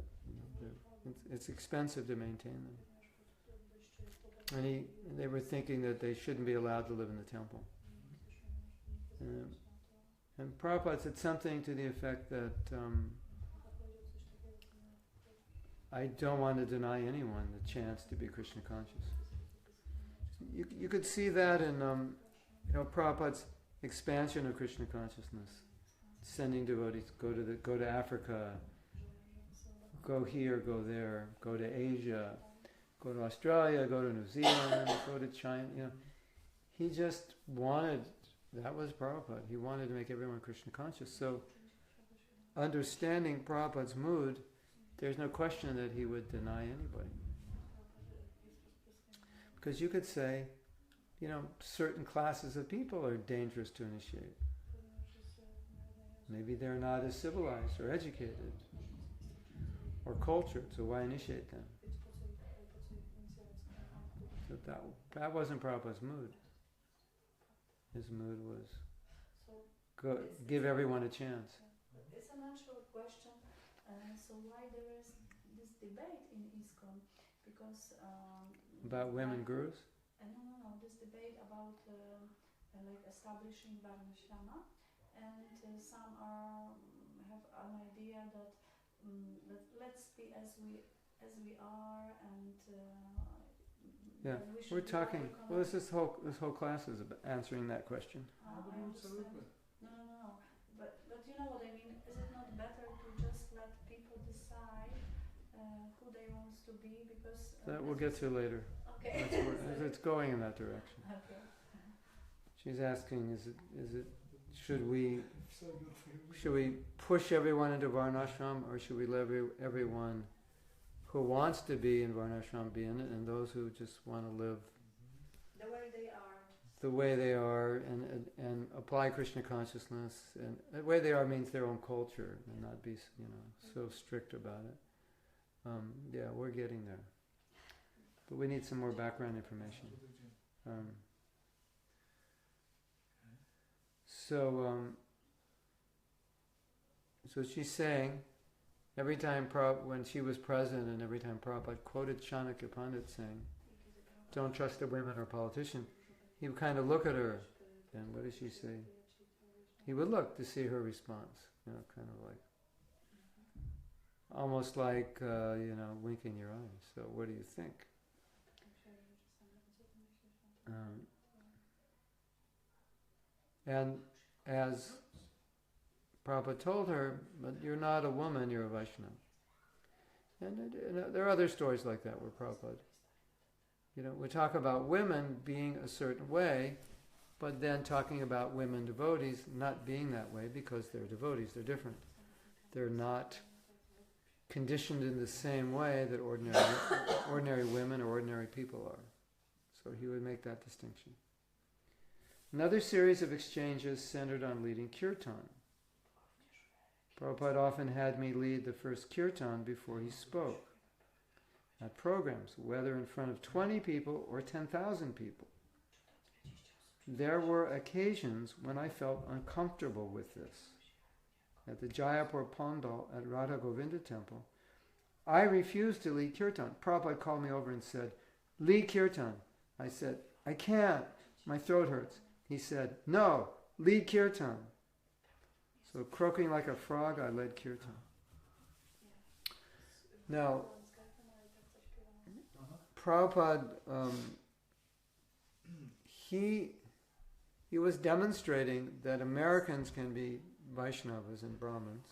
it's expensive to maintain them. And they were thinking that they shouldn't be allowed to live in the temple. And Prabhupada said something to the effect that I don't want to deny anyone the chance to be Krishna conscious. You could see that in Prabhupada's expansion of Krishna consciousness, sending devotees, go to Africa, go here, go there, go to Asia, go to Australia, go to New Zealand, go to China, you know. He just wanted, that was Prabhupada, he wanted to make everyone Krishna conscious. So understanding Prabhupada's mood, there's no question that he would deny anybody. Because you could say, you know, certain classes of people are dangerous to initiate. Maybe they're not as civilized or educated or cultured, so why initiate them? So that wasn't Prabhupada's mood. His mood was give everyone a chance. It's a natural question. So why there is this debate in ISKCON? Because About women gurus? No. This debate about like establishing Varnashrama, and some have an idea that that let's be as we are, and yeah, we're talking. Well, this whole class is about answering that question. I understand. No. But you know what I mean. Is it not better to just let people decide who they want to be? Because that we'll get to later. Okay. It's going in that direction. Okay. She's asking, is it should we push everyone into Varnashram, or should we let everyone who wants to be in Varnashram be in it, and those who just want to live the way they are and apply Krishna consciousness, and the way they are means their own culture, and not be, you know, so strict about it. Yeah, we're getting there, but we need some more background information. So she's saying, every time when she was present, and every time Prabhupada quoted Chanakya Pandit saying, "Don't trust a women or politician," he would kind of look at her, and what does she say? He would look to see her response, you know, kind of like, almost like, you know, winking your eyes. So what do you think? And as Prabhupada told her, but you're not a woman, you're a Vaishnava. And there are other stories like that where Prabhupada, you know, we talk about women being a certain way, but then talking about women devotees not being that way because they're devotees, they're different. They're not conditioned in the same way that ordinary women or ordinary people are. So he would make that distinction. Another series of exchanges centered on leading kirtan. Prabhupada often had me lead the first kirtan before he spoke at programs, whether in front of 20 people or 10,000 people. There were occasions when I felt uncomfortable with this. At the Jayapur Pandal at Radha Govinda temple, I refused to lead kirtan. Prabhupada called me over and said, "Lead kirtan." I said, "I can't. My throat hurts." He said, "No, lead kirtan." So croaking like a frog, I led kirtan. Now, Prabhupada, he was demonstrating that Americans can be Vaishnavas and Brahmins.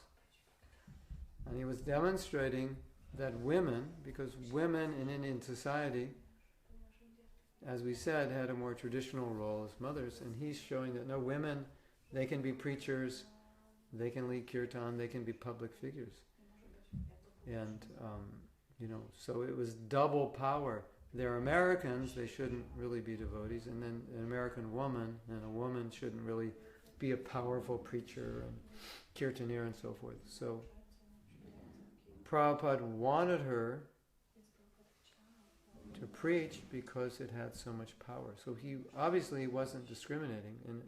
And he was demonstrating that women, because women in Indian society, as we said, had a more traditional role as mothers, and he's showing that no, women, they can be preachers, they can lead kirtan, they can be public figures. And, you know, so it was double power. They're Americans, they shouldn't really be devotees, and then an American woman, and a woman shouldn't really be a powerful preacher and kirtaneer and so forth. So Prabhupada wanted her to preach because it had so much power. So he obviously wasn't discriminating, and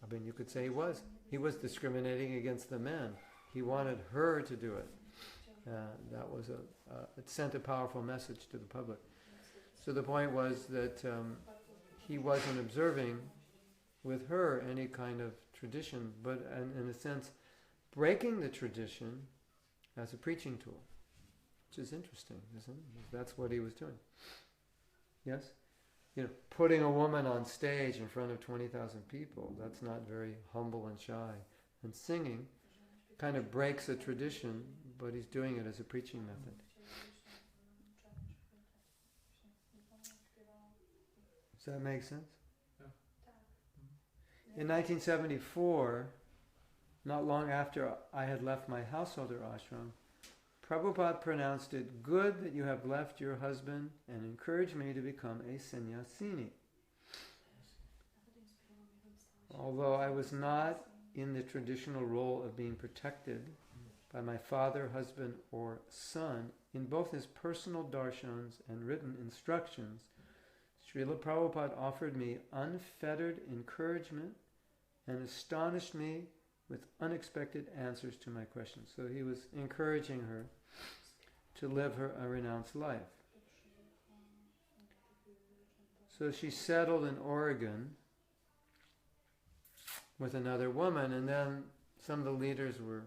I mean, you could say he was. He was discriminating against the men. He wanted her to do it. That was it sent a powerful message to the public. So the point was that he wasn't observing with her any kind of tradition, but in a sense, breaking the tradition as a preaching tool, which is interesting, isn't it? That's what he was doing. Yes? You know, putting a woman on stage in front of 20,000 people, that's not very humble and shy. And singing kind of breaks a tradition, but he's doing it as a preaching method. Does that make sense? Yeah. In 1974, not long after I had left my householder ashram, Prabhupada pronounced it good that you have left your husband and encouraged me to become a sannyasini. Although I was not in the traditional role of being protected by my father, husband, or son, in both his personal darshans and written instructions, Srila Prabhupada offered me unfettered encouragement and astonished me with unexpected answers to my questions. So he was encouraging her to live a renounced life. So she settled in Oregon with another woman, and then some of the leaders were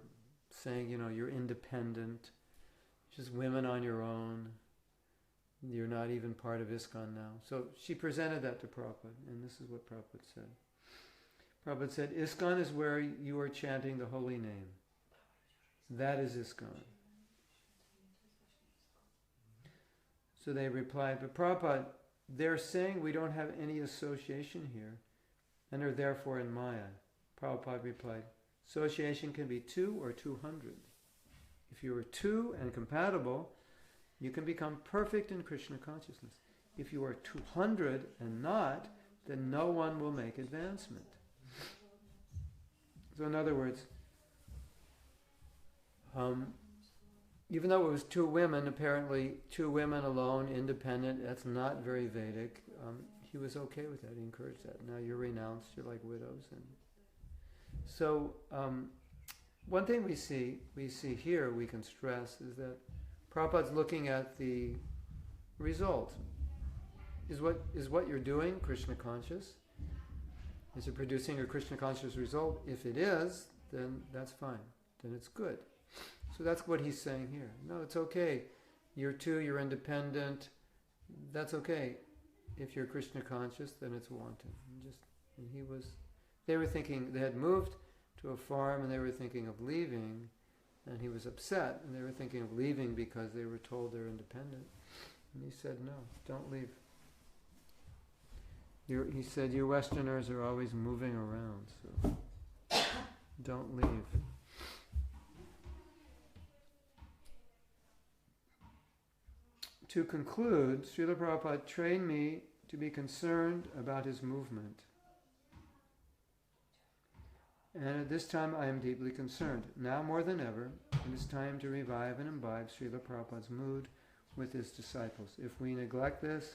saying, you're independent, just women on your own, you're not even part of ISKCON now. So she presented that to Prabhupada, and this is what Prabhupada said. Prabhupada said, ISKCON is where you are chanting the holy name. That is ISKCON. So they replied, but Prabhupada, they're saying we don't have any association here and are therefore in Maya. Prabhupada replied, association can be 2 or 200. If you are 2 and compatible, you can become perfect in Krishna consciousness. If you are 200 and not, then no one will make advancement. So in other words, even though it was 2 women, apparently 2 women alone, independent, that's not very Vedic. He was okay with that. He encouraged that. Now you're renounced, you're like widows. And so one thing we see here, we can stress, is that Prabhupada's looking at the result. Is what you're doing Krishna conscious? Is it producing a Krishna conscious result? If it is, then that's fine. Then it's good. So that's what he's saying here. No, it's okay. You're 2, you're independent. That's okay. If you're Krishna conscious, then it's wanton. They were thinking, they had moved to a farm and they were thinking of leaving, and he was upset, and they were thinking of leaving because they were told they're independent. And he said, no, don't leave. He said, you Westerners are always moving around, so don't leave. To conclude, Srila Prabhupada trained me to be concerned about his movement. And at this time I am deeply concerned. Now more than ever, it is time to revive and imbibe Srila Prabhupada's mood with his disciples. If we neglect this,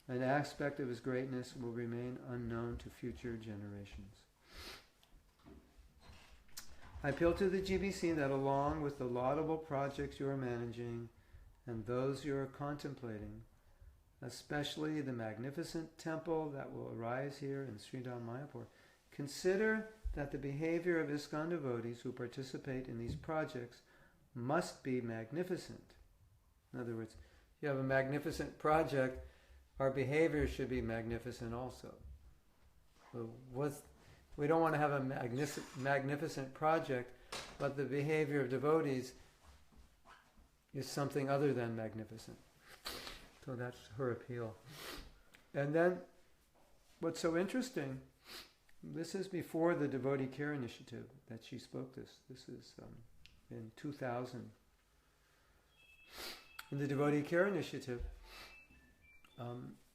an aspect of his greatness will remain unknown to future generations. I appeal to the GBC that along with the laudable projects you are managing and those you are contemplating, especially the magnificent temple that will arise here in Sridham Mayapur, consider that the behavior of ISKCON devotees who participate in these projects must be magnificent. In other words, if you have a magnificent project, our behavior should be magnificent also. So we don't want to have a magnificent project, but the behavior of devotees is something other than magnificent. So that's her appeal. And then, what's so interesting, this is before the Devotee Care Initiative that she spoke this. This is in 2000. In the Devotee Care Initiative,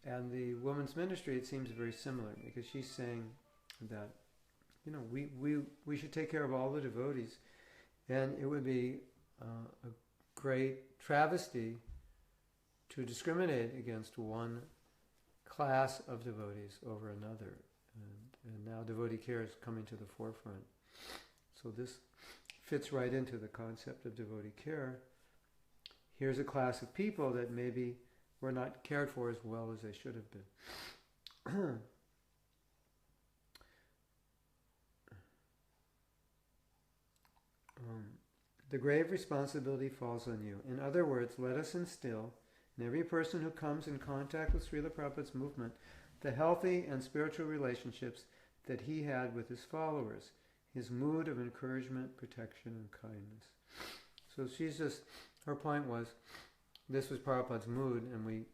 and the women's ministry, it seems very similar, because she's saying that, we should take care of all the devotees, and it would be a great travesty to discriminate against one class of devotees over another. And now devotee care is coming to the forefront. So this fits right into the concept of devotee care. Here's a class of people that maybe were not cared for as well as they should have been. The grave responsibility falls on you. In other words, let us instill in every person who comes in contact with Srila Prabhupada's movement the healthy and spiritual relationships that he had with his followers, his mood of encouragement, protection, and kindness. So her point was, this was Prabhupada's mood, and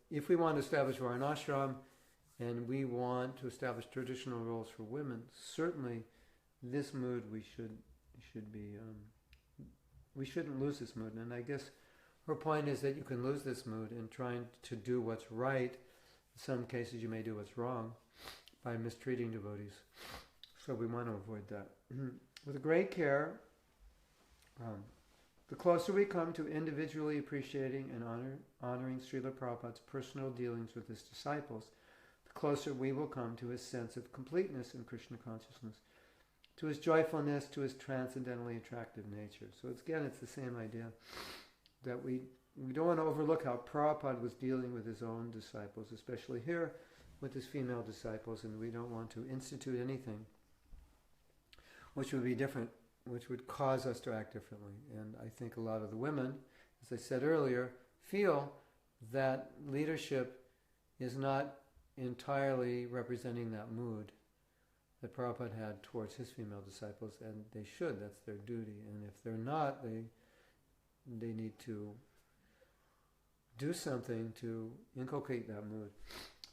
if we want to establish Varnashram and we want to establish traditional roles for women, certainly this mood we shouldn't lose this mood. And I guess her point is that you can lose this mood in trying to do what's right. In some cases you may do what's wrong by mistreating devotees. So we want to avoid that. With great care, the closer we come to individually appreciating and honoring Srila Prabhupada's personal dealings with his disciples, the closer we will come to his sense of completeness in Krishna consciousness, to his joyfulness, to his transcendently attractive nature. So it's the same idea that we don't want to overlook how Prabhupada was dealing with his own disciples, especially here with his female disciples, and we don't want to institute anything which would be different, which would cause us to act differently. And I think a lot of the women, as I said earlier, feel that leadership is not entirely representing that mood that Prabhupada had towards his female disciples, and they should, that's their duty. And if they're not, they need to do something to inculcate that mood.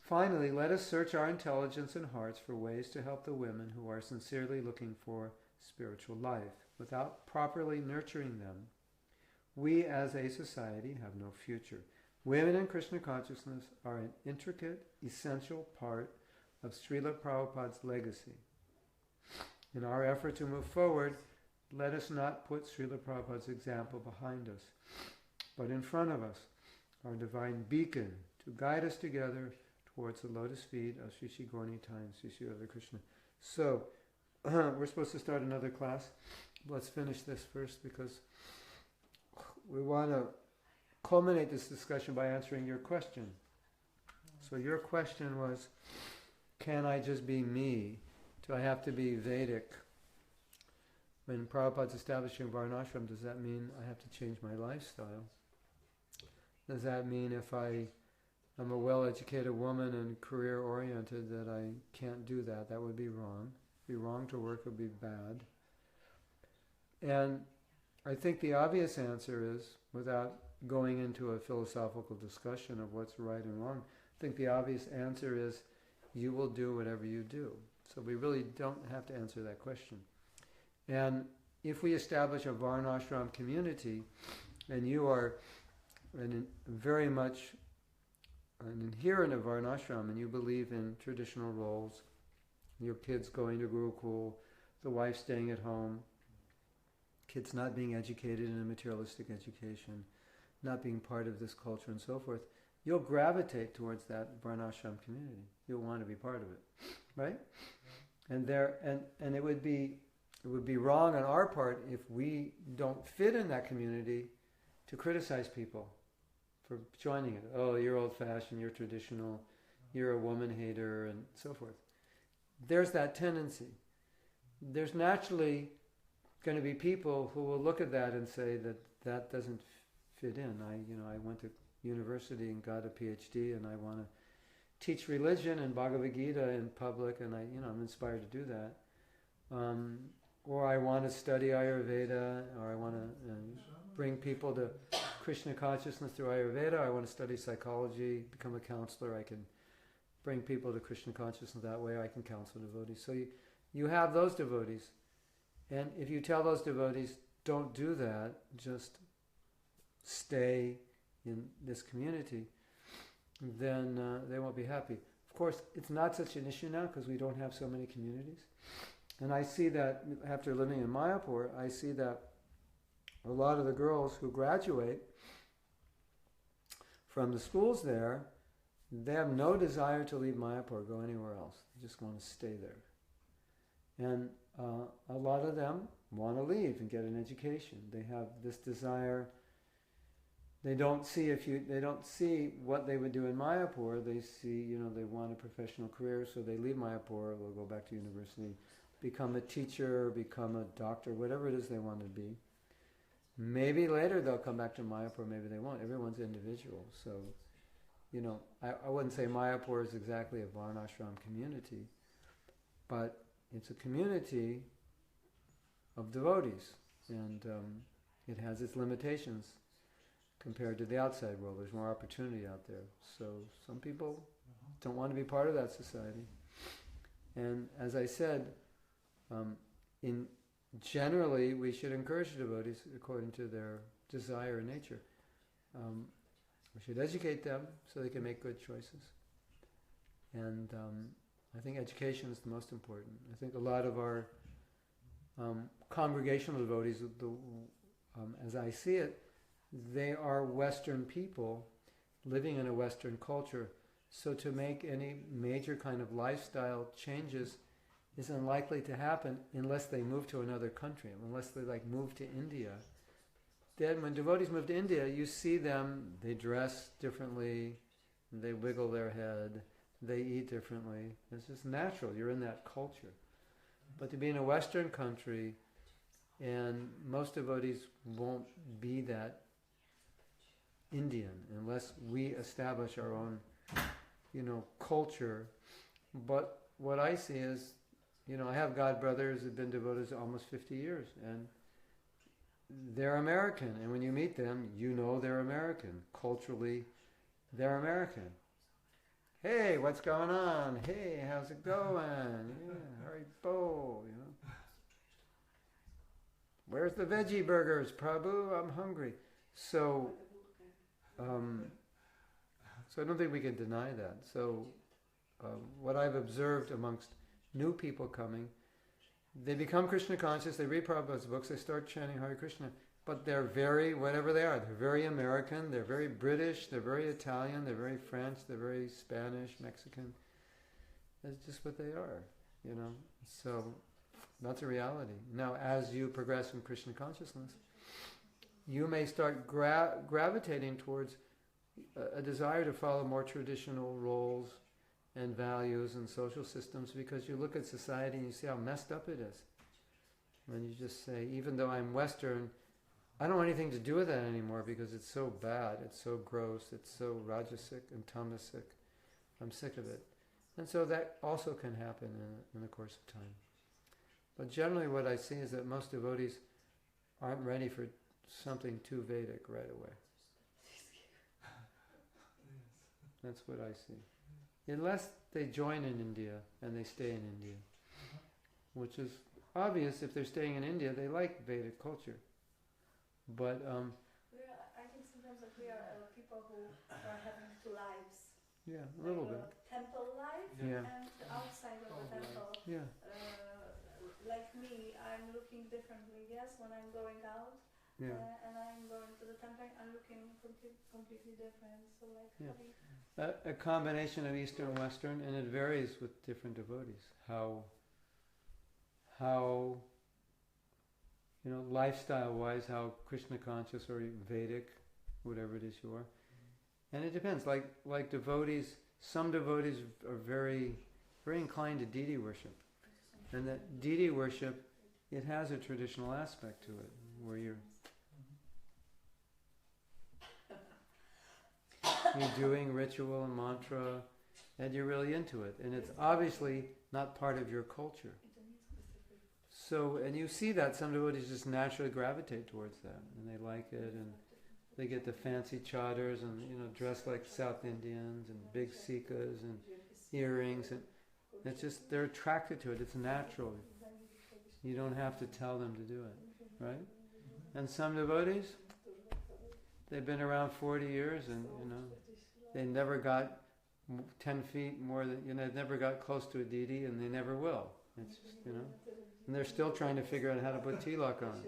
Finally, let us search our intelligence and hearts for ways to help the women who are sincerely looking for spiritual life. Without properly nurturing them, we as a society have no future. Women in Krishna consciousness are an intricate, essential part of Srila Prabhupada's legacy. In our effort to move forward, let us not put Srila Prabhupada's example behind us, but in front of us, our divine beacon to guide us together towards the lotus feet of Sri Sri Gaura Nitai, Sri Sri Radha Krishna. So, we're supposed to start another class. Let's finish this first because we want to culminate this discussion by answering your question. So your question was, can I just be me? Do I have to be Vedic? When Prabhupada's establishing Varnashram, does that mean I have to change my lifestyle? Does that mean if I'm a well-educated woman and career-oriented that I can't do that? That would be wrong. It'd be wrong to work, it would be bad. And I think the obvious answer is, without going into a philosophical discussion of what's right and wrong, I think the obvious answer is, you will do whatever you do. So we really don't have to answer that question. And if we establish a Varnashram community, and you are very much an adherent of Varnashram, and you believe in traditional roles, your kids going to Gurukul, the wife staying at home, kids not being educated in a materialistic education, not being part of this culture and so forth, you'll gravitate towards that Varnashram community. You'll want to be part of it, right? And it would be wrong on our part if we don't fit in that community to criticize people for joining it. Oh, you're old-fashioned, you're traditional, you're a woman hater, and so forth. There's that tendency. There's naturally going to be people who will look at that and say that doesn't fit in. I went to university and got a PhD, and I want to teach religion and Bhagavad Gita in public, and I'm inspired to do that. Or I want to study Ayurveda, or I want to bring people to Krishna consciousness through Ayurveda. I want to study psychology, become a counselor. I can bring people to Krishna consciousness that way. I can counsel devotees. So you have those devotees. And if you tell those devotees, don't do that, just stay in this community, then they won't be happy. Of course, it's not such an issue now because we don't have so many communities. And I see that after living in Mayapur, I see that a lot of the girls who graduate from the schools there, they have no desire to leave Mayapur or go anywhere else. They just want to stay there. And a lot of them want to leave and get an education. They have this desire. They don't see what they would do in Mayapur. They see, they want a professional career, so they leave Mayapur, they'll go back to university, become a teacher, become a doctor, whatever it is they want to be. Maybe later they'll come back to Mayapur, maybe they won't. Everyone's individual. So, I wouldn't say Mayapur is exactly a Varnashram community, but it's a community of devotees, and it has its limitations. compared to the outside world. There's more opportunity out there. So some people don't want to be part of that society. And as I said, in generally we should encourage devotees according to their desire and nature. We should educate them so they can make good choices. And I think education is the most important. I think a lot of our congregational devotees, as I see it, they are Western people living in a Western culture. So to make any major kind of lifestyle changes is unlikely to happen unless they move to another country, unless they move to India. Then when devotees move to India, you see them, they dress differently, they wiggle their head, they eat differently. It's just natural, you're in that culture. But to be in a Western country, and most devotees won't be that Indian unless we establish our own, culture. But what I see is, I have god brothers who've been devotees almost 50 years, and they're American. And when you meet them, they're American. Culturally, they're American. Hey, what's going on? Hey, how's it going? Yeah, Haribo, Where's the veggie burgers, Prabhu? I'm hungry. So I don't think we can deny that. So what I've observed amongst new people coming, they become Krishna conscious, they read Prabhupada's books, they start chanting Hare Krishna, but they're very, whatever they are, they're very American, they're very British, they're very Italian, they're very French, they're very Spanish, Mexican. That's just what they are, So that's a reality. Now, as you progress in Krishna consciousness, you may start gravitating towards a desire to follow more traditional roles and values and social systems, because you look at society and you see how messed up it is. And you just say, even though I'm Western, I don't want anything to do with that anymore because it's so bad, it's so gross, it's so rajasic and tamasic. I'm sick of it. And so that also can happen in the course of time. But generally what I see is that most devotees aren't ready for something too Vedic right away. That's what I see. Unless they join in India and they stay in India, which is obvious. If they're staying in India, they like Vedic culture. But I think sometimes that we are people who are having two lives. Yeah, a little bit. Temple life and outside of the temple. Yeah. Like me, I'm looking differently. Yes, when I'm going out. Yeah. And I'm going to the temple, I'm looking completely different. So a combination of Eastern and Western, and it varies with different devotees. How lifestyle-wise, how Krishna conscious or Vedic, whatever it is you are. And it depends. Like devotees, some devotees are very, very inclined to deity worship. And that deity worship, it has a traditional aspect to it, where you're doing ritual and mantra, and you're really into it. And it's obviously not part of your culture. So, and you see that some devotees just naturally gravitate towards that, and they like it, and they get the fancy chadars and dress like South Indians and big sikas and earrings, and it's just they're attracted to it. It's natural. You don't have to tell them to do it, right? And some devotees, they've been around 40 years, and they never got 10 feet more than they never got close to a deity, and they never will. It's just and they're still trying to figure out how to put tilak on.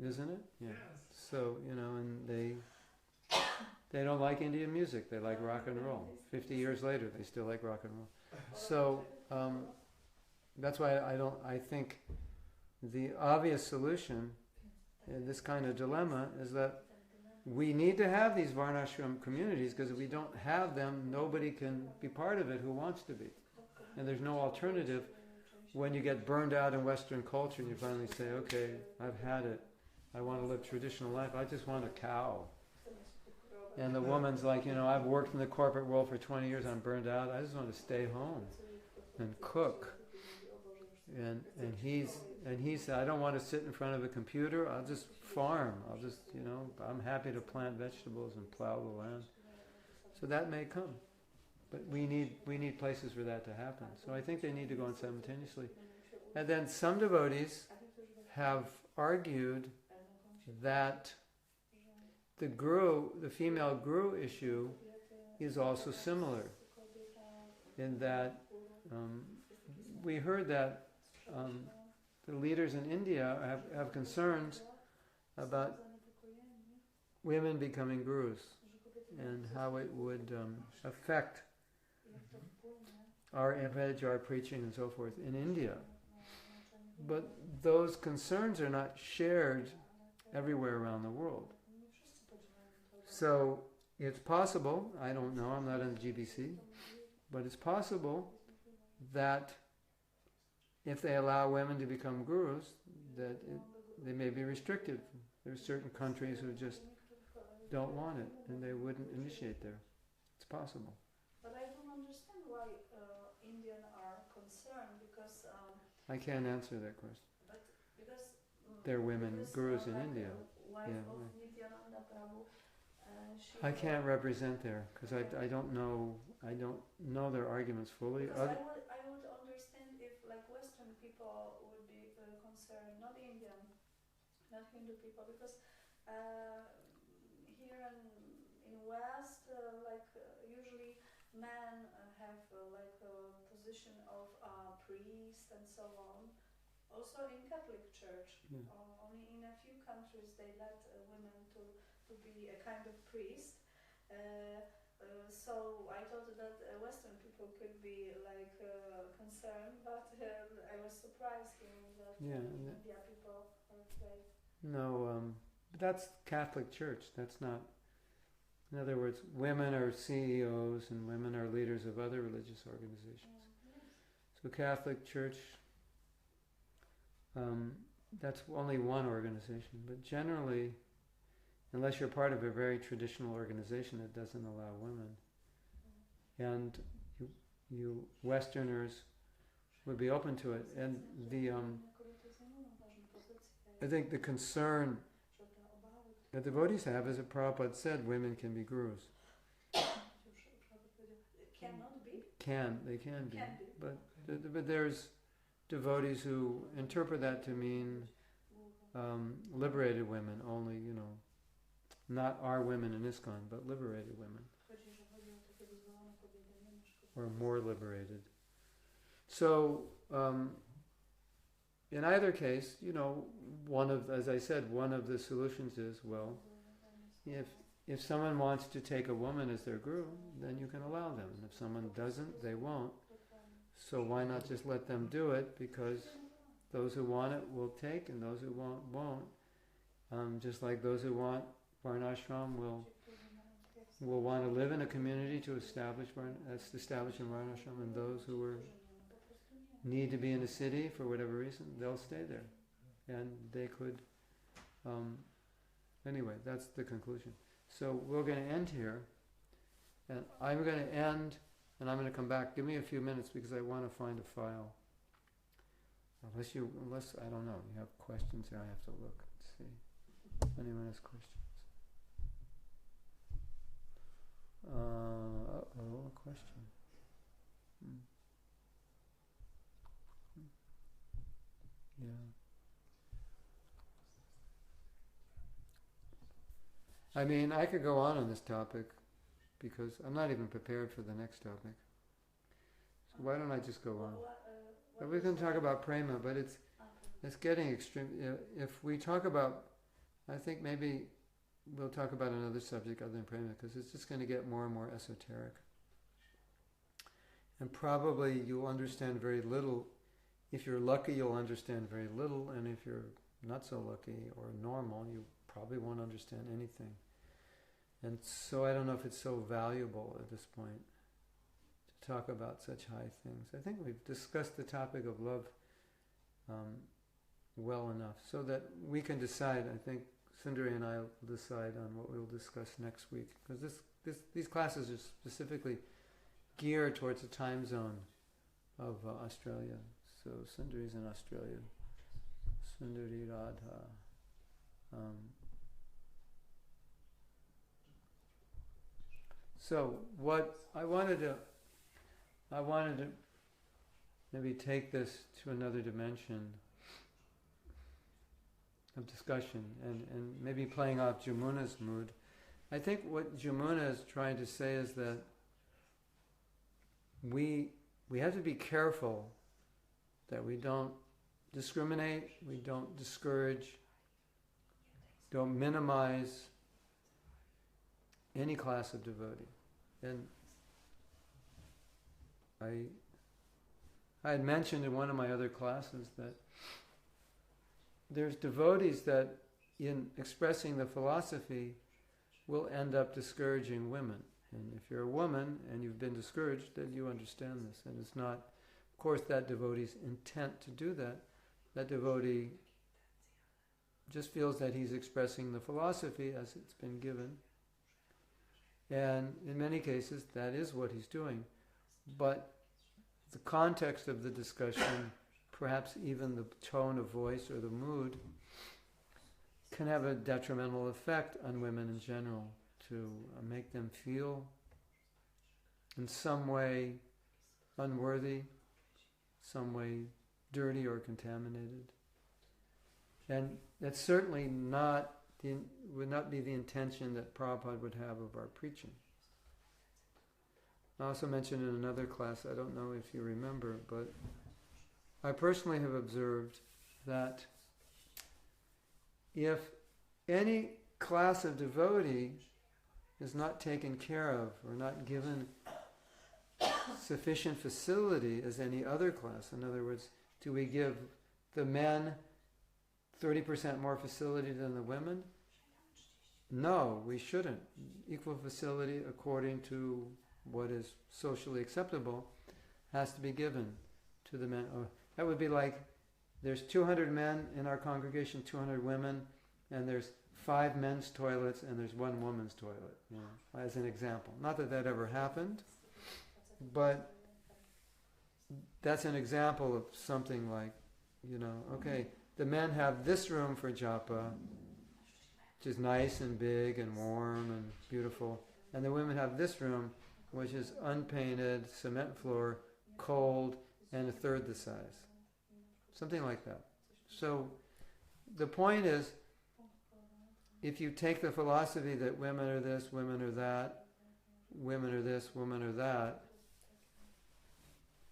Isn't it? Yeah. So and they don't like Indian music. They like rock and roll. 50 years later, they still like rock and roll. So that's why I think the obvious solution in this kind of dilemma is that we need to have these varnashram communities, because if we don't have them, nobody can be part of it who wants to be. And there's no alternative when you get burned out in Western culture and you finally say, okay, I've had it. I want to live traditional life. I just want a cow. And the woman's like, I've worked in the corporate world for 20 years. I'm burned out. I just want to stay home and cook. And And he said, I don't want to sit in front of a computer, I'll just farm, I'm happy to plant vegetables and plow the land. So that may come. But we need places for that to happen. So I think they need to go on simultaneously. And then some devotees have argued that the female guru issue is also similar, in that we heard that the leaders in India have concerns about women becoming gurus and how it would affect our Abhijayar preaching and so forth in India. But those concerns are not shared everywhere around the world. So it's possible, I don't know, I'm not in the GBC, but it's possible that if they allow women to become gurus, that they may be restricted. There's certain countries who just don't want it, and they wouldn't initiate there. It's possible. But I don't understand why Indian are concerned, because I can't answer that question. But because there are women gurus in like India. Wife Yeah, of right. Nityananda Prabhu, she I can't represent there because I don't know their arguments fully. Because I would understand if like Western people would be concerned, not Indian, not Hindu people, because here in West, usually men have like a position of priest and so on. Also in Catholic Church, only in a few countries they let women to be a kind of priest. So I thought that Western people could be like concerned, but I was surprised hearing that India people are afraid. No, that's Catholic Church. That's not. In other words, women are CEOs and women are leaders of other religious organizations. So Catholic Church, that's only one organization. But generally, unless you're part of a very traditional organization that doesn't allow women, and you Westerners would be open to it. And I think the concern that devotees have is that Prabhupada said women can be gurus. Cannot be? They can be. But there's devotees who interpret that to mean liberated women only, not our women in ISKCON, but liberated women. Or more liberated. So, in either case, one of the solutions is, well, if someone wants to take a woman as their guru, then you can allow them. And if someone doesn't, they won't. So why not just let them do it? Because those who want it will take, and those who won't. Just like those who want Varnashram will want to live in a community to establish in Varnashram, and those who need to be in a city for whatever reason, they'll stay there. And they could... anyway, that's the conclusion. So we're going to end here. And I'm going to end, and I'm going to come back. Give me a few minutes because I want to find a file. Unless I don't know, you have questions here, I have to look and see. If anyone has questions. A question. Yeah. I mean, I could go on this topic because I'm not even prepared for the next topic. So why don't I just go on? We can talk about prema, but it's getting extreme. If we talk about, I think maybe we'll talk about another subject other than prema, because it's just going to get more and more esoteric. And probably you'll understand very little. If you're lucky, you'll understand very little, and if you're not so lucky or normal, you probably won't understand anything. And so I don't know if it's so valuable at this point to talk about such high things. I think we've discussed the topic of love well enough so that we can decide. I think Sundari and I will decide on what we'll discuss next week, because these classes are specifically geared towards the time zone of Australia. So Sundari's in Australia. Sundari Radha. So what I wanted to maybe take this to another dimension of discussion and maybe playing off Jamuna's mood. I think what Jamuna is trying to say is that we have to be careful that we don't discriminate, we don't discourage, don't minimize any class of devotee. And I had mentioned in one of my other classes that there's devotees that in expressing the philosophy will end up discouraging women. And if you're a woman and you've been discouraged, then you understand this. And it's not, of course, that devotee's intent to do that. That devotee just feels that he's expressing the philosophy as it's been given. And in many cases, that is what he's doing. But the context of the discussion, perhaps even the tone of voice or the mood, can have a detrimental effect on women in general, to make them feel in some way unworthy, some way dirty or contaminated. And that's certainly would not be the intention that Prabhupada would have of our preaching. I also mentioned in another class, I don't know if you remember, but I personally have observed that if any class of devotee is not taken care of or not given sufficient facility as any other class, in other words, do we give the men 30% more facility than the women? No, we shouldn't. Equal facility according to what is socially acceptable has to be given to the men. That would be like there's 200 men in our congregation, 200 women, and there's 5 men's toilets and there's 1 woman's toilet, as an example. Not that that ever happened, but that's an example of something like, okay, the men have this room for japa, which is nice and big and warm and beautiful, and the women have this room, which is unpainted, cement floor, cold, and 1/3 the size. Something like that. So the point is, if you take the philosophy that women are this, women are that, women are this, women are that,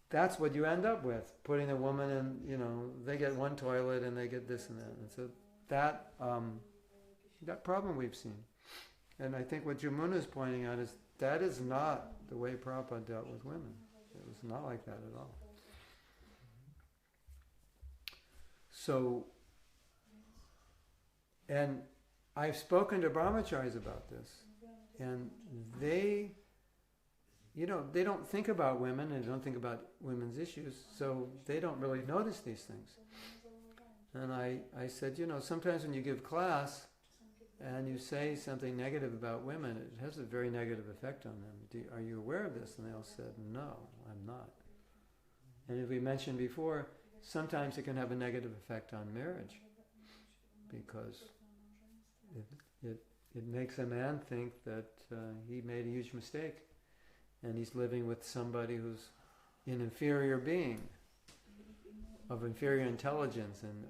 that's what you end up with. Putting a woman in, they get 1 toilet and they get this and that. And so that problem we've seen. And I think what Jamuna is pointing out is that is not the way Prabhupada dealt with women. It was not like that at all. So, and I've spoken to brahmacharis about this, and they don't think about women and they don't think about women's issues, so they don't really notice these things. And I said, sometimes when you give class and you say something negative about women, it has a very negative effect on them. Are you aware of this? And they all said, no, I'm not. And as we mentioned before, sometimes it can have a negative effect on marriage, because it makes a man think that he made a huge mistake and he's living with somebody who's an inferior being, of inferior intelligence and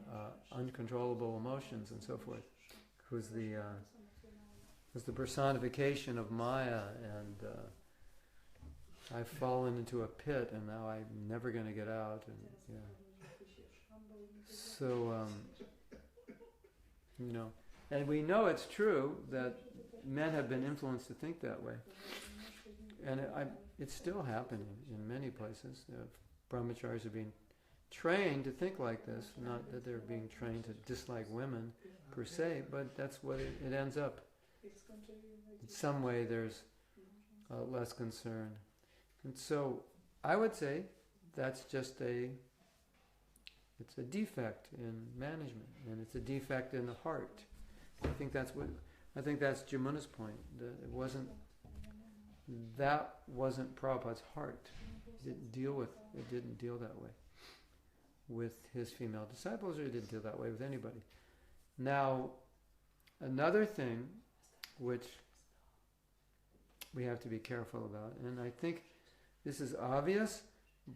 uncontrollable emotions and so forth, who's the personification of Maya, and I've fallen into a pit and now I'm never going to get out. And so and we know it's true that men have been influenced to think that way, and it's still happening in many places. Brahmacharis are being trained to think like this, not that they're being trained to dislike women per se, but that's what it ends up. In some way there's less concern. And so I would say that's just it's a defect in management, and it's a defect in the heart. I think that's Jamuna's point. That wasn't Prabhupada's heart. It didn't deal that way. with his female disciples, or he didn't deal that way with anybody. Now, another thing which we have to be careful about, and I think this is obvious,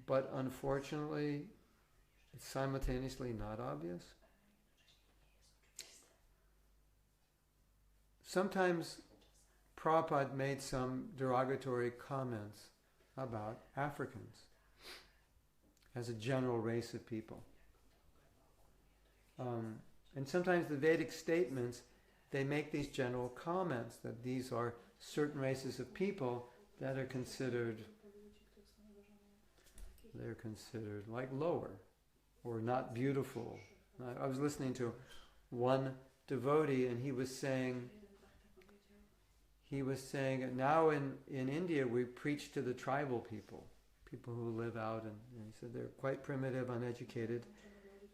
but unfortunately it's simultaneously not obvious. Sometimes Prabhupada made some derogatory comments about Africans as a general race of people. And sometimes the Vedic statements, they make these general comments that these are certain races of people that are considered, they're considered like lower or not beautiful. I was listening to one devotee, and he was saying now in India we preach to the tribal people who live out, and he said they're quite primitive, uneducated.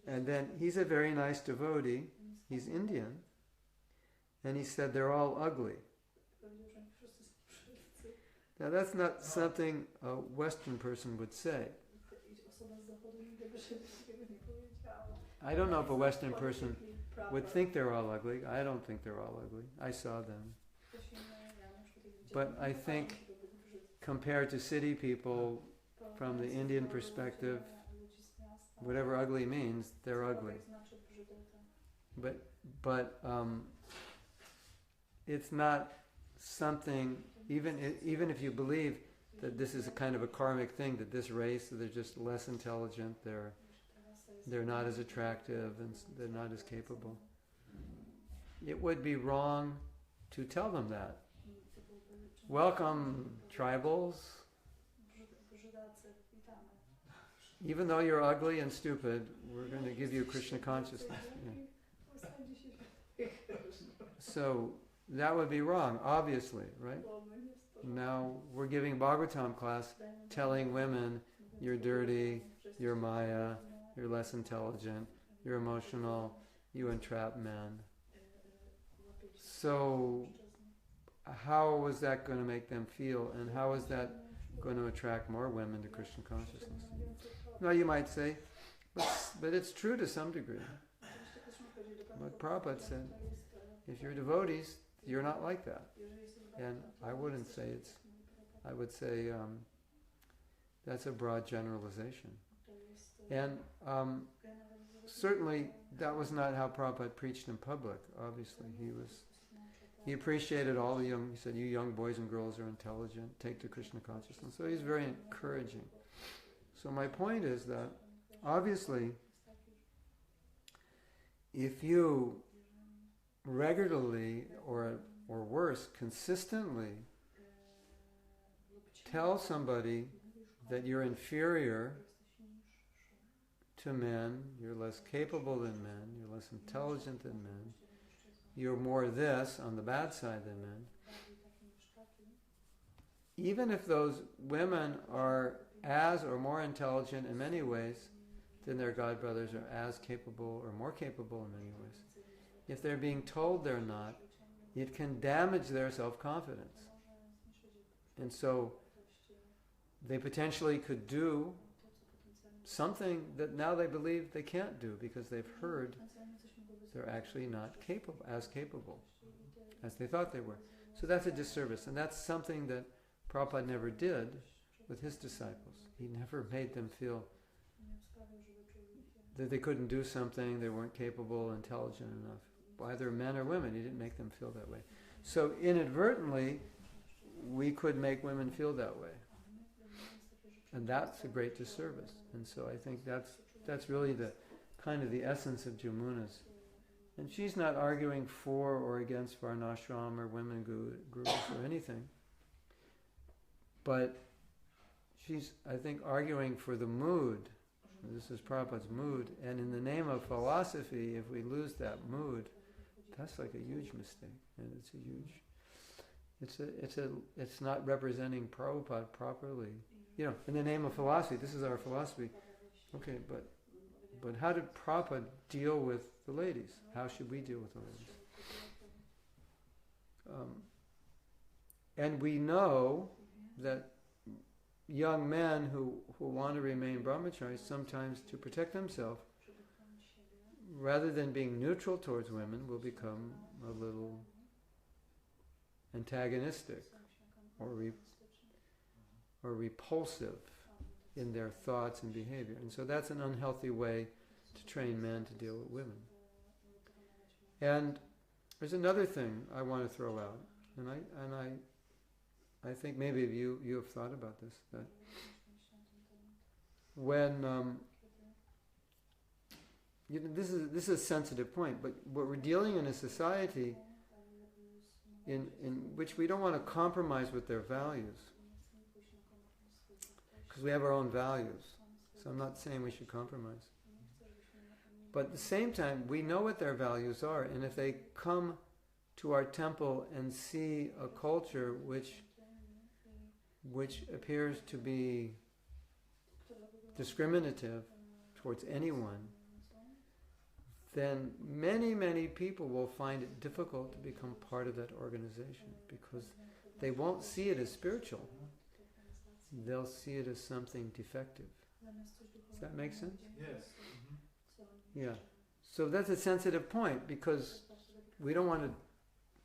And then he's a very nice devotee, he's Indian, and he said they're all ugly. Now that's not something a Western person would say. I don't know if a Western person would think they're all ugly. I don't think they're all ugly. I saw them. But I think compared to city people, from the Indian perspective, whatever ugly means, they're ugly. But it's not something, even if you believe that this is a kind of a karmic thing, that this race, they're just less intelligent, they're not as attractive, and they're not as capable. It would be wrong to tell them that. Welcome, tribals. Even though you're ugly and stupid, we're going to give you Krishna consciousness. Yeah. So that would be wrong, obviously, right? Now we're giving Bhagavatam class, telling women, you're dirty, you're Maya, you're less intelligent, you're emotional, you entrap men. So how is that going to make them feel, and how is that going to attract more women to Krishna consciousness? Now you might say, but it's true to some degree. But Prabhupada said, if you're devotees, you're not like that. And I wouldn't say it's, I would say that's a broad generalization. And certainly that was not how Prabhupada preached in public, obviously. He appreciated all the young, he said, you young boys and girls are intelligent, take to Krishna consciousness. So he's very encouraging. So my point is that, obviously, if you regularly, or worse, consistently tell somebody that you're inferior to men, you're less capable than men, you're less intelligent than men, you're more this on the bad side than men, even if those women are as or more intelligent in many ways than their godbrothers, are as capable or more capable in many ways, if they're being told they're not, it can damage their self-confidence. And so they potentially could do something that now they believe they can't do because they've heard they're actually not as capable as they thought they were. So that's a disservice, and that's something that Prabhupada never did with his disciples. He never made them feel that they couldn't do something, they weren't capable, intelligent enough. Either men or women, he didn't make them feel that way. So inadvertently, we could make women feel that way. And that's a great disservice. And so I think that's really the kind of the essence of Jamuna's. And she's not arguing for or against Varnashram or women gurus or anything. But she's, I think, arguing for the mood. This is Prabhupada's mood. And in the name of philosophy, if we lose that mood, that's like a huge mistake. And it's a huge... It's not representing Prabhupada properly. You know, in the name of philosophy, this is our philosophy. Okay, but how did Prabhupada deal with the ladies? How should we deal with the ladies? And we know that, young men who want to remain brahmacharis, sometimes to protect themselves, rather than being neutral towards women, will become a little antagonistic or repulsive in their thoughts and behavior. And so that's an unhealthy way to train men to deal with women. And there's another thing I want to throw out, and I think maybe you have thought about this, that when this is a sensitive point, but we're dealing in a society in which we don't want to compromise with their values, because we have our own values. So I'm not saying we should compromise. But at the same time, we know what their values are, and if they come to our temple and see a culture which appears to be discriminative towards anyone, then many, many people will find it difficult to become part of that organization, because they won't see it as spiritual. They'll see it as something defective. Does that make sense? Yes. Yeah. So that's a sensitive point, because we don't want to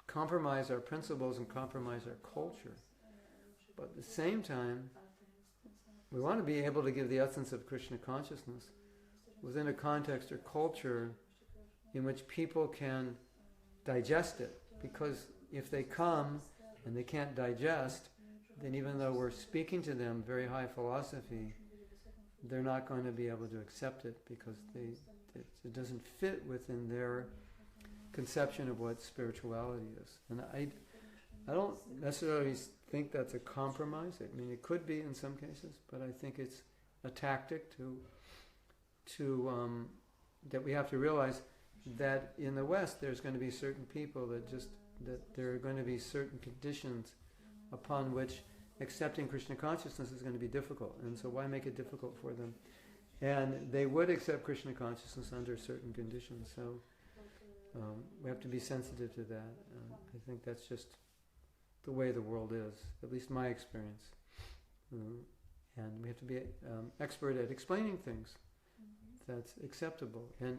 compromise our principles and compromise our culture. But at the same time, we want to be able to give the essence of Krishna consciousness within a context or culture in which people can digest it. Because if they come and they can't digest, then even though we're speaking to them very high philosophy, they're not going to be able to accept it, because it doesn't fit within their conception of what spirituality is. And I don't necessarily think that's a compromise. I mean, it could be in some cases, but I think it's a tactic to that we have to realize that in the West there's going to be certain people that there are going to be certain conditions upon which accepting Krishna consciousness is going to be difficult. And so why make it difficult for them? And they would accept Krishna consciousness under certain conditions. So we have to be sensitive to that. I think that's just the way the world is, at least my experience. And we have to be expert at explaining things that's acceptable. And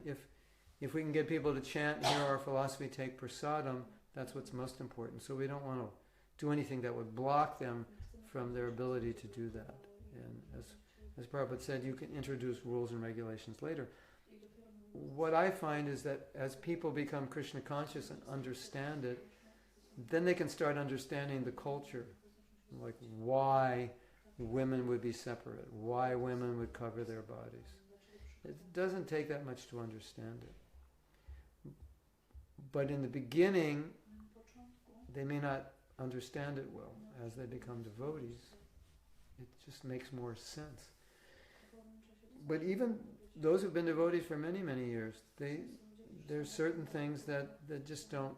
if we can get people to chant, hear our philosophy, take prasadam, that's what's most important. So we don't want to do anything that would block them from their ability to do that. And as Prabhupada said, you can introduce rules and regulations later. What I find is that as people become Krishna conscious and understand it, then they can start understanding the culture, like why women would be separate, why women would cover their bodies. It doesn't take that much to understand it. But in the beginning, they may not understand it well. As they become devotees, it just makes more sense. But even those who've been devotees for many, many years, there's certain things that just don't,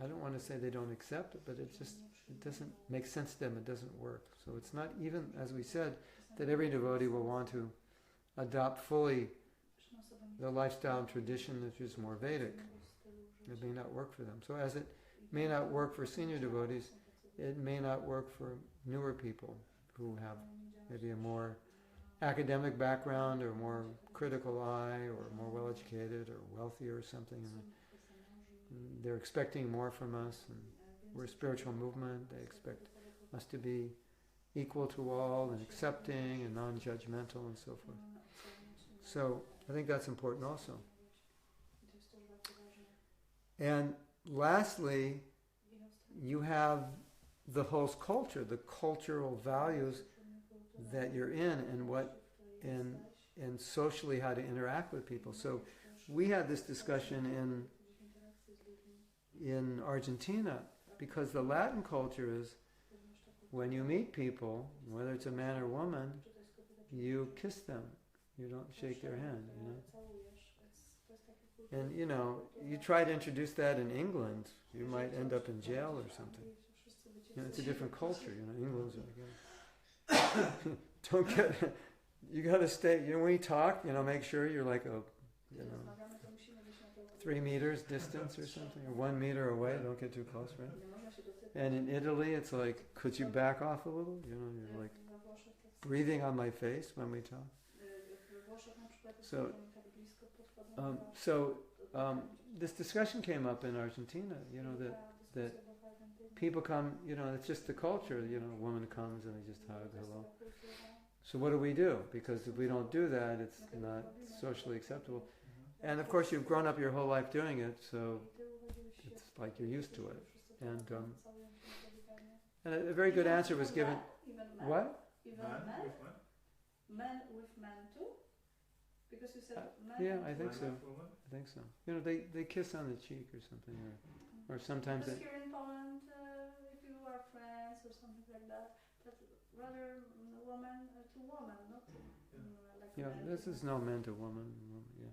I don't want to say they don't accept it, but it doesn't make sense to them, it doesn't work. So it's not even, as we said, that every devotee will want to adopt fully the lifestyle and tradition that is more Vedic. It may not work for them. So as it may not work for senior devotees, it may not work for newer people who have maybe a more academic background or more critical eye or more well-educated or wealthy or something. And they're expecting more from us. And we're a spiritual movement. They expect us to be equal to all and accepting and non-judgmental and so forth. So I think that's important also. And lastly, you have the host culture, the cultural values that you're in, and what and socially how to interact with people. So we had this discussion in Argentina, because the Latin culture is when you meet people, whether it's a man or woman, you kiss them. You don't shake their hand, you know. And you try to introduce that in England, you might end up in jail or something. It's a different culture, England's like, don't get, you got to stay, when you talk, make sure you're like 3 meters distance or something, or 1 meter away, don't get too close, right? And in Italy, it's like, could you back off a little? You're like, breathing on my face when we talk. So, this discussion came up in Argentina, that people come, it's just the culture, a woman comes and they just hug, hello. So what do we do? Because if we don't do that, it's not socially acceptable. And of course you've grown up your whole life doing it, so it's like you're used to it. And a very good answer was given. What? Men with men too? Because you said men. Yeah, I think so. I think so. They kiss on the cheek or something, or sometimes. Because here in Poland, if you are friends or something like that, that's rather woman to woman, not like. Yeah, this is no man to woman. Yeah,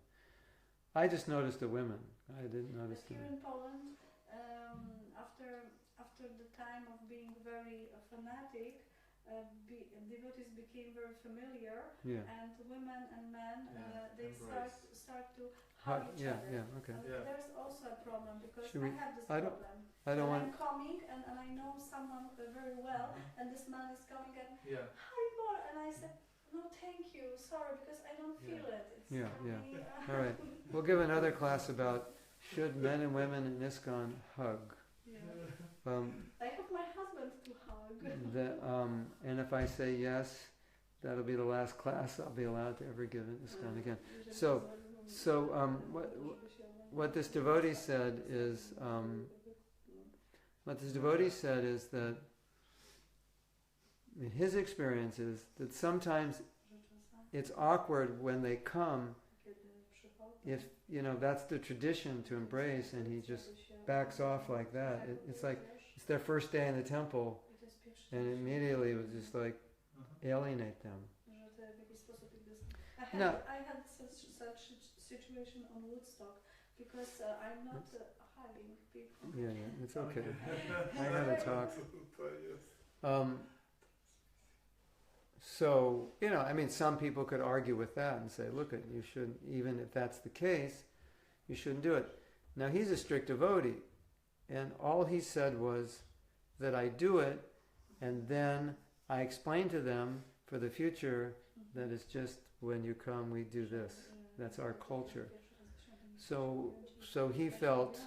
I just noticed the women. I didn't notice the men. Here in Poland, after the time of being very fanatic. Devotees became very familiar, and women and men they start to hug each other. Okay. There's also a problem because I have this don't problem. I'm coming and I know someone very well, and this man is coming and hi more, and I said no, thank you, sorry, because I don't feel it. It's me, All right, we'll we'll give another class about should men and women in ISKCON hug. I have my husband to hug. And if I say yes, that'll be the last class I'll be allowed to ever give in ISKCON again. So what this devotee said is that his experience is that sometimes it's awkward when they come. If that's the tradition to embrace, and he just backs off like that. It's like it's their first day in the temple, and immediately it was just like alienate them. I had such situation on Woodstock because I'm not hugging people. Yeah, it's okay. I had a talk. So, some people could argue with that and say, look, you shouldn't, even if that's the case, you shouldn't do it. Now, he's a strict devotee, and all he said was that I do it, and then I explain to them for the future that it's just when you come, we do this. That's our culture. So he felt,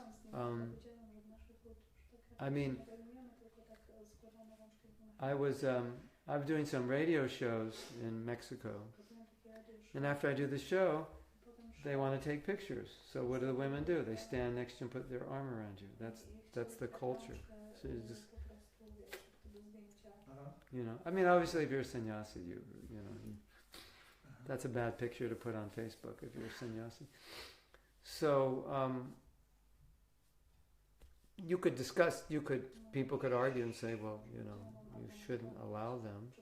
I was doing some radio shows in Mexico, and after I do the show, they want to take pictures. So what do the women do? They stand next to you and put their arm around you. That's the culture. So you just, obviously if you're a sannyasi, that's a bad picture to put on Facebook if you're a sannyasi. So people could argue and say, well, you shouldn't allow them.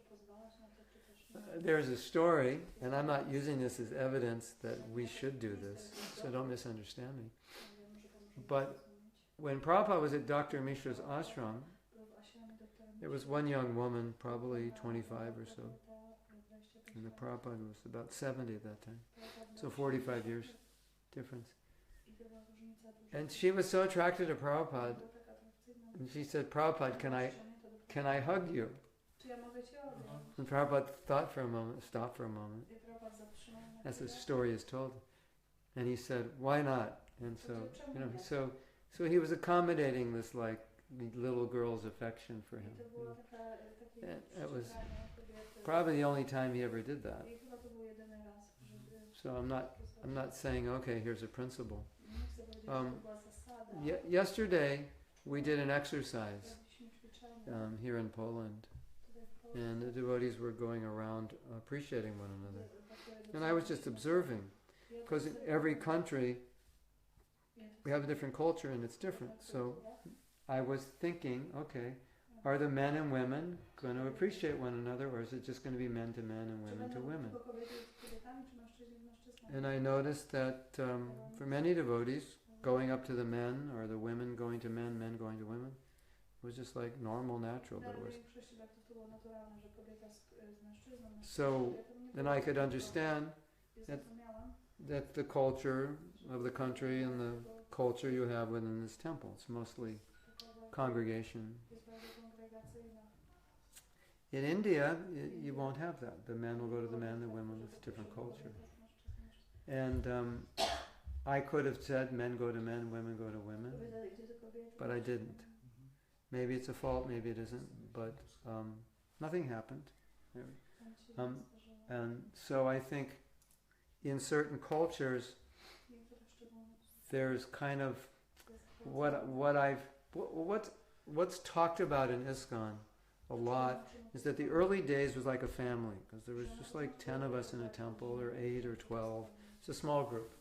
There's a story, and I'm not using this as evidence that we should do this, so don't misunderstand me. But when Prabhupada was at Dr. Mishra's ashram, there was one young woman, probably 25 or so, and the Prabhupada was about 70 at that time, so 45 years difference. And she was so attracted to Prabhupada, and she said, Prabhupada, can I hug you? And Prabhupada stopped for a moment, as the story is told. And he said, why not? And so he was accommodating this little girl's affection for him. And it was probably the only time he ever did that. So I'm not saying, okay, here's a principle. Yesterday we did an exercise here in Poland, and the devotees were going around appreciating one another. And I was just observing, because in every country we have a different culture and it's different. So I was thinking, okay, are the men and women going to appreciate one another, or is it just going to be men to men and women to women? And I noticed that for many devotees, going up to the men, or the women going to men, men going to women, it was just like normal, natural. But it was. So then I could understand that the culture of the country and the culture you have within this temple, it's mostly congregation. In India, you won't have that. The men will go to the men, the women, it's a different culture. And I could have said men go to men, women go to women, but I didn't. Maybe it's a fault, maybe it isn't, but nothing happened. And so I think in certain cultures, there's kind of what's talked about in ISKCON a lot is that the early days was like a family, because there was just like 10 of us in a temple, or 8 or 12. It's a small group.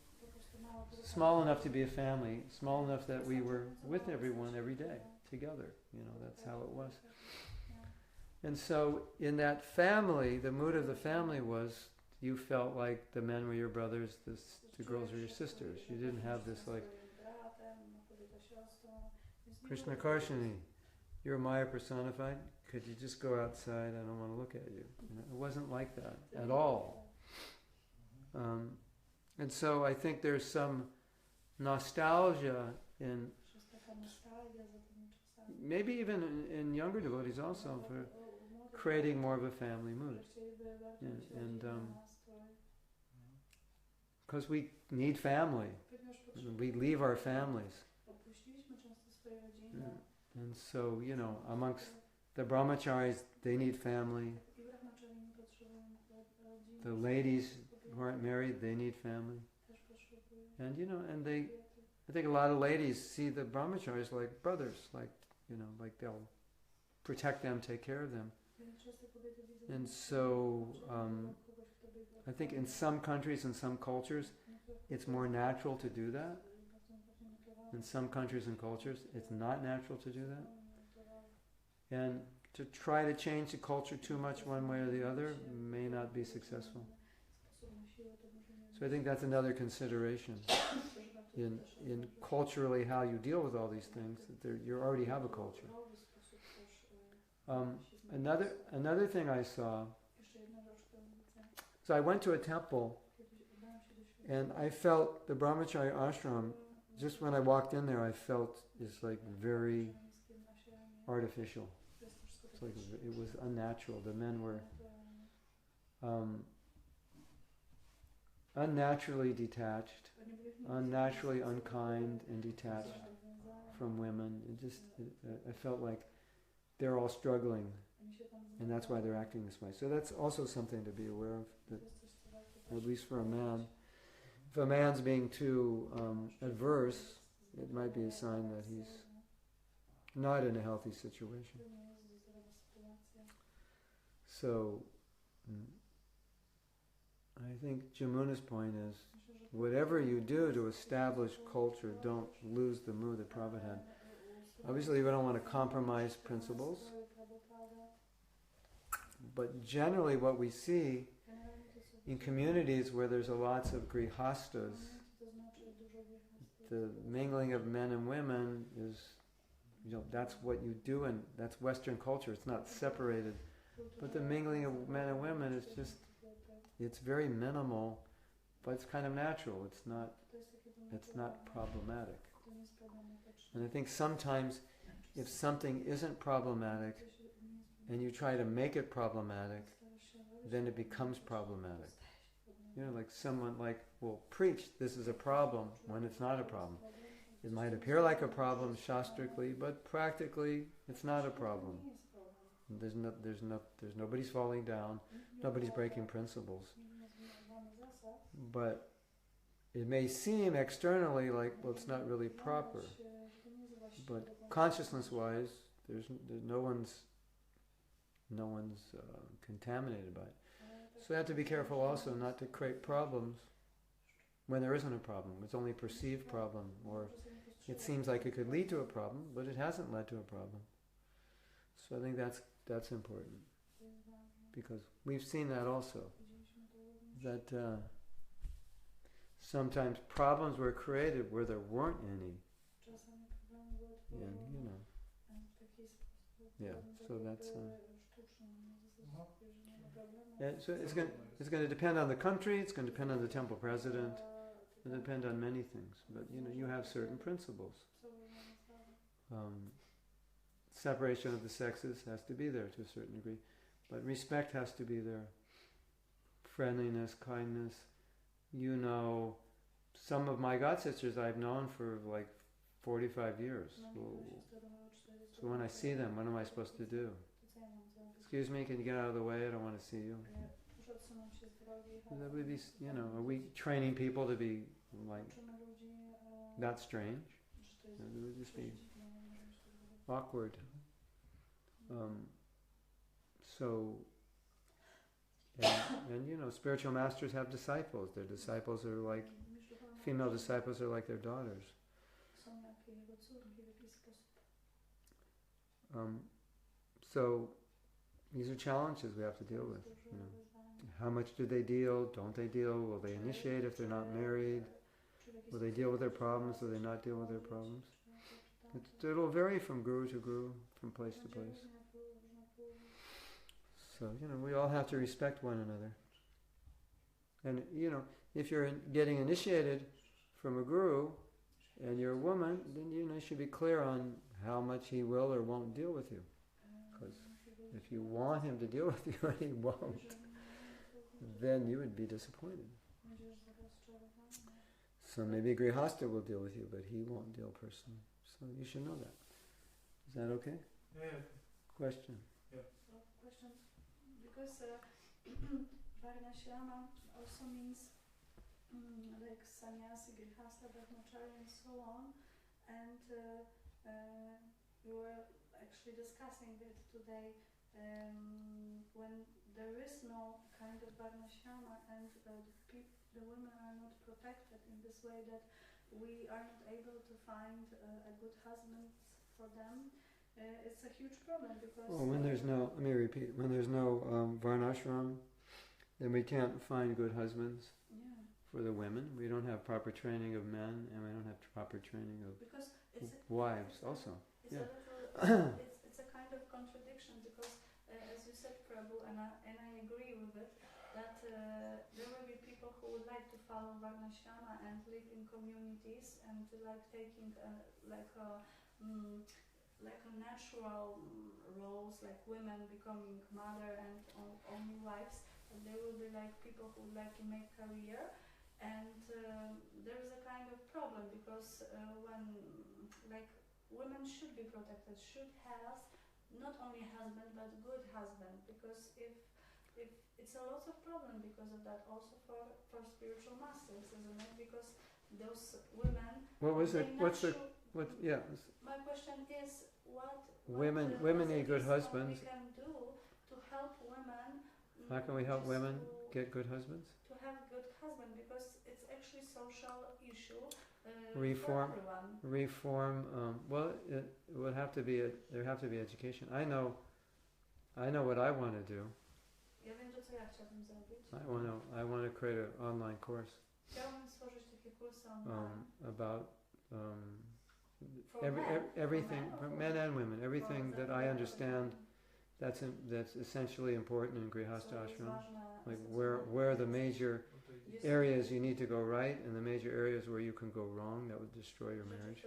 Small enough to be a family, small enough that we were with everyone every day together. That's how it was. And so in that family, the mood of the family was you felt like the men were your brothers, the girls were your sisters. You didn't have this like, Krishna Karshini, you're Maya personified. Could you just go outside? I don't want to look at you. It wasn't like that at all. And so I think there's some nostalgia in, maybe even in younger devotees also, for creating more of a family mood. And because we need family. We leave our families. And so, amongst the brahmacharis, they need family. The ladies who aren't married, they need family. And, I think a lot of ladies see the brahmacharis like brothers, like they'll protect them, take care of them. And so, I think in some countries and some cultures, it's more natural to do that. In some countries and cultures, it's not natural to do that. And to try to change the culture too much one way or the other may not be successful. So I think that's another consideration in culturally how you deal with all these things. That you already have a culture. Another thing I saw. So I went to a temple, and I felt the brahmachari ashram. Just when I walked in there, I felt it's like very artificial. It's like it was unnatural. The men were unnaturally detached, unnaturally unkind and detached from women. I felt like they're all struggling, and that's why they're acting this way. So that's also something to be aware of, that at least for a man. If a man's being too adverse, it might be a sign that he's not in a healthy situation. So, I think Jamuna's point is, whatever you do to establish culture, don't lose the mood that Prabhupada had. Obviously, we don't want to compromise principles, but generally what we see in communities where there's lots of grihastas, the mingling of men and women is, that's what you do, and that's Western culture. It's not separated. But the mingling of men and women is just, it's very minimal, but it's kind of natural. It's not problematic. And I think sometimes if something isn't problematic and you try to make it problematic, then it becomes problematic. Like someone will preach this is a problem when it's not a problem. It might appear like a problem shastrically, but practically it's not a problem. There's nobody's falling down, nobody's breaking principles. But it may seem externally like, well, it's not really proper. But consciousness-wise, there's no one's contaminated by it. So you have to be careful also not to create problems when there isn't a problem. It's only a perceived problem, or it seems like it could lead to a problem, but it hasn't led to a problem. So I think that's important, because we've seen that also, that sometimes problems were created where there weren't any. And so that's. So it's going to depend on the country. It's going to depend on the temple president. It'll depend on many things. But you have certain principles. Separation of the sexes has to be there to a certain degree. But respect has to be there. Friendliness, kindness. You know, some of my god sisters I've known for like 45 years. So when I see them, what am I supposed to do? Excuse me, can you get out of the way? I don't want to see you. That would be, you know, are we training people to be like that strange? It would just be awkward. And you know, spiritual masters have disciples. Their disciples are like, female disciples are like their daughters. So these are challenges we have to deal with. You know. How much do they deal? Don't they deal? Will they initiate if they're not married? Will they deal with their problems? Will they not deal with their problems? It'll vary from guru to guru, from place to place. So, you know, we all have to respect one another. And, you know, if you're getting initiated from a guru and you're a woman, then, you know, you should be clear on how much he will or won't deal with you. Because if you want him to deal with you and he won't, then you would be disappointed. So maybe Grihastha will deal with you, but he won't deal personally. So you should know that. Is that okay? Yeah. Question? Yeah. Question. Because Varnashrama also means like sannyasi, grihastha, brahmachari and so on. And we were actually discussing it today when there is no kind of varnashrama and the women are not protected in this way that we are not able to find a good husband for them. It's a huge problem because... Well, when there's no, let me repeat, when there's no varnashram, then we can't find good husbands for the women. We don't have proper training of men, and we don't have proper training of wives also. It's a kind of contradiction because, as you said, Prabhu, and I agree with it, that there will be people who would like to follow Varnashrama and live in communities and like taking like a natural roles, like women becoming mother and only wives, and there will be like people who would like to make career, and there is a kind of problem because when like women should be protected, should have not only husband but good husband, because if it's a lot of problem because of that also for spiritual masters, isn't it? Because those women. What was it? Yeah. My question is, what women need good husbands. We can do to help women. How can we help women get good husbands? To have good husband, because it's actually social issue. Reform. For everyone. Reform. Well, it would have to be there have to be education. I know what I want to do. Ja wiem, co ja chciałabym zrobić. I want to create an online course. Chciałabym stworzyć takie kursy online. About everything for men and women, everything that I understand that's essentially important in Grihastha ashram, like where are the major areas you need to go right and the major areas where you can go wrong that would destroy your marriage.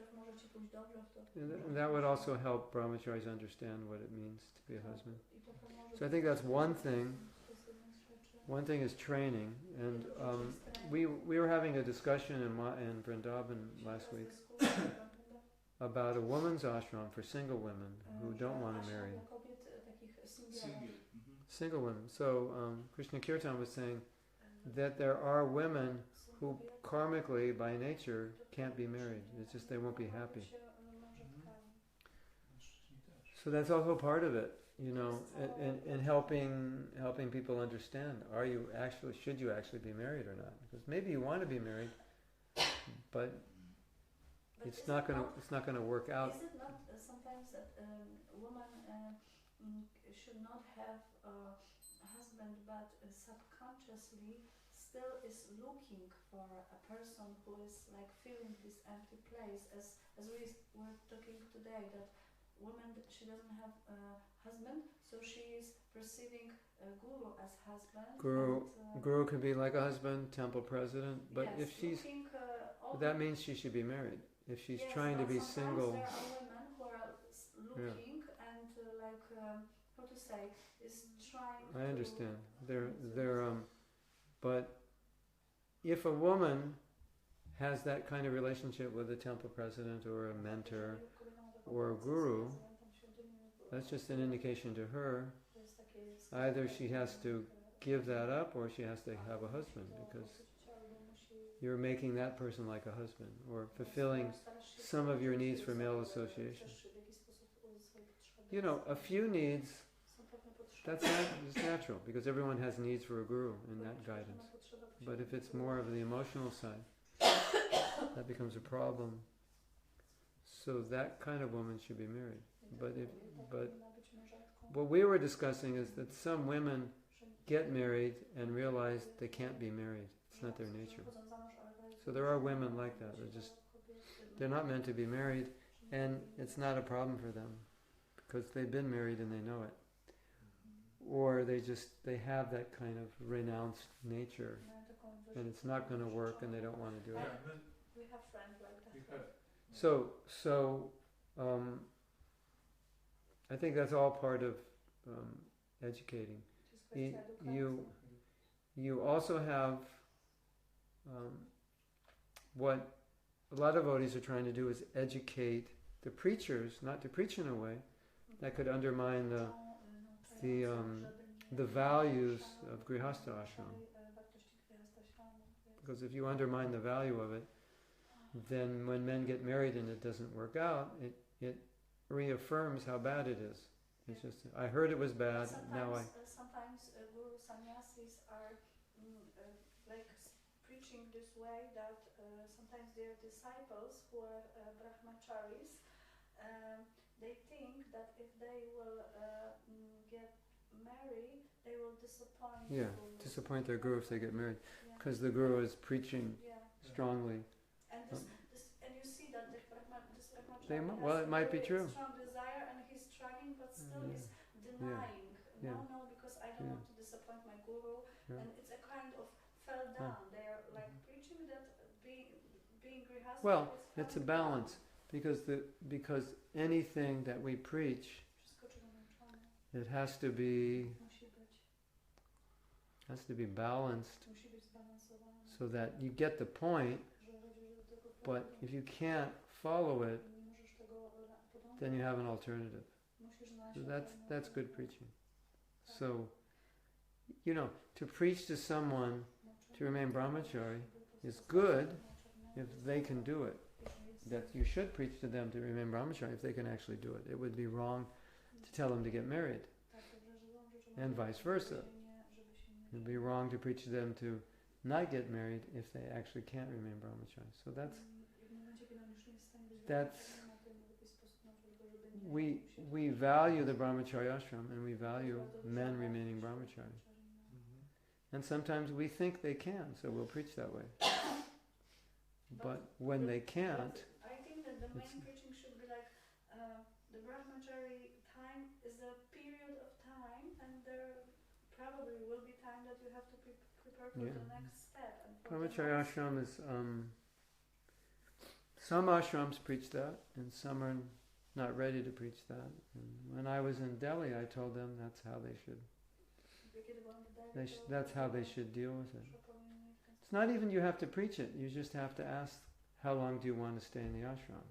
And that would also help brahmacharis understand what it means to be a husband. So I think that's one thing. One thing is training, and we were having a discussion in Vrindavan last week about a woman's ashram for single women who don't want to marry. Single women. So Krishna Kirtan was saying that there are women who karmically, by nature, can't be married. It's just they won't be happy. So that's also part of it, you know, in helping people understand. Should you actually be married or not? Because maybe you want to be married, but it's not going to work out. Is it not sometimes that a woman should not have a husband, but subconsciously still is looking for a person who is like filling this empty place, as we were talking today, that woman, she doesn't have a husband, so she is perceiving a guru as husband. Guru could be like a husband, temple president, but yes, if she's, that means she should be married. If she's trying to be single. There are women who are looking and how to say, is trying I to... understand. But if a woman has that kind of relationship with a temple president or a mentor or a guru, that's just an indication to her. Either she has to give that up or she has to have a husband, because you're making that person like a husband or fulfilling some of your needs for male association. You know, a few needs, that's natural, because everyone has needs for a guru in that guidance. But if it's more of the emotional side, that becomes a problem. So that kind of woman should be married. But what we were discussing is that some women get married and realize they can't be married. It's not their nature. So there are women like that. They're not meant to be married, and it's not a problem for them because they've been married and they know it. Or they have that kind of renounced nature, and it's not going to work, and they don't want to do it. We have friends like that. So I think that's all part of educating. You also have what a lot of devotees are trying to do is educate the preachers, not to preach in a way that could undermine the values of Grihastha ashram. Because if you undermine the value of it, then when men get married and it doesn't work out, it reaffirms how bad it is. It's just, I heard it was bad, Sometimes guru sannyasis are like preaching this way that sometimes their disciples who are brahmacharis, they think that if they will get married, they will disappoint the guru. Disappoint their guru if they get married, because the guru is preaching strongly. And and you see that this brahmachari has it might be true. Strong desire, and he's trying, but still he's denying. No, because I don't want to disappoint my guru, and it's a kind of fell down. They are like preaching that being grihastha. Well, it's a balance, because anything that we preach, it has to be balanced, so that you get the point. But if you can't follow it, then you have an alternative. So that's good preaching. So, to preach to someone to remain brahmachari is good if they can do it. That you should preach to them to remain brahmachari if they can actually do it. It would be wrong to tell them to get married, and vice versa. It would be wrong to preach to them to not get married if they actually can't remain brahmachari. So we value the brahmachari ashram, and we value men remaining brahmachari. And sometimes we think they can, so we'll preach that way. But when they can't, I think that the main preaching should be like the brahmachari time is a period of time, and there probably will be time that you have to prepare for the next step. Brahmachari ashram is some ashrams preach that, and some are not ready to preach that. And when I was in Delhi, I told them that's how they should. That's how they should deal with it. It's not even you have to preach it. You just have to ask, how long do you want to stay in the ashram?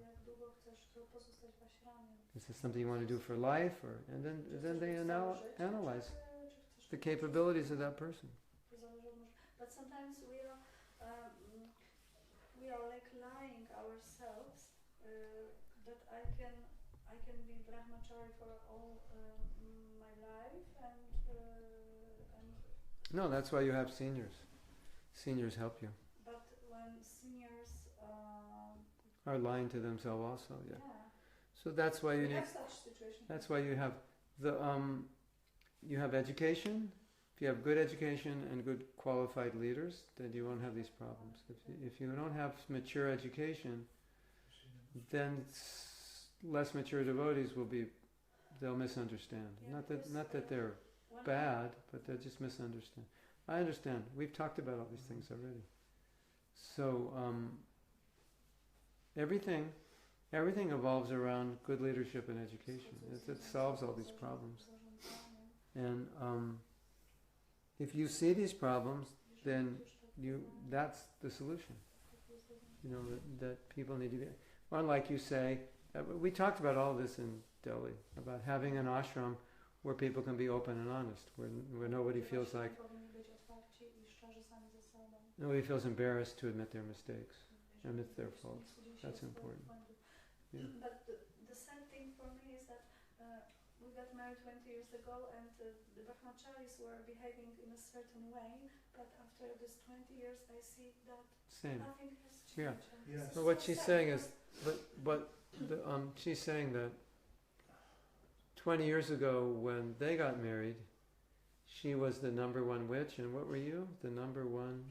Is this something you want to do for life, and then they analyze the capabilities of that person. But sometimes we are like lying ourselves that I can be brahmachari for all my life and no, that's why you have seniors. Seniors help you. But when seniors are lying to themselves also, So that's why you need. Such situations. That's why you have you have education. If you have good education and good qualified leaders, then you won't have these problems. If you don't have mature education, then less mature devotees they'll misunderstand. Not that they're bad, but they'll just misunderstand. I understand. We've talked about all these things already. So everything evolves around good leadership and education. It solves all these problems. And if you see these problems, then that's the solution. You know, that people need to be... Unlike you say, we talked about all this in Delhi, about having an ashram where people can be open and honest, where nobody feels like... Nobody feels embarrassed to admit their mistakes, admit their faults. That's important. Yeah. But the sad thing for me is that we got married 20 years ago and the Brahmacharis were behaving in a certain way, but after this 20 years I see that nothing has changed. Yeah. Yes. So what she's saying is, she's saying that 20 years ago when they got married, she was the number one witch, and what were you? The number one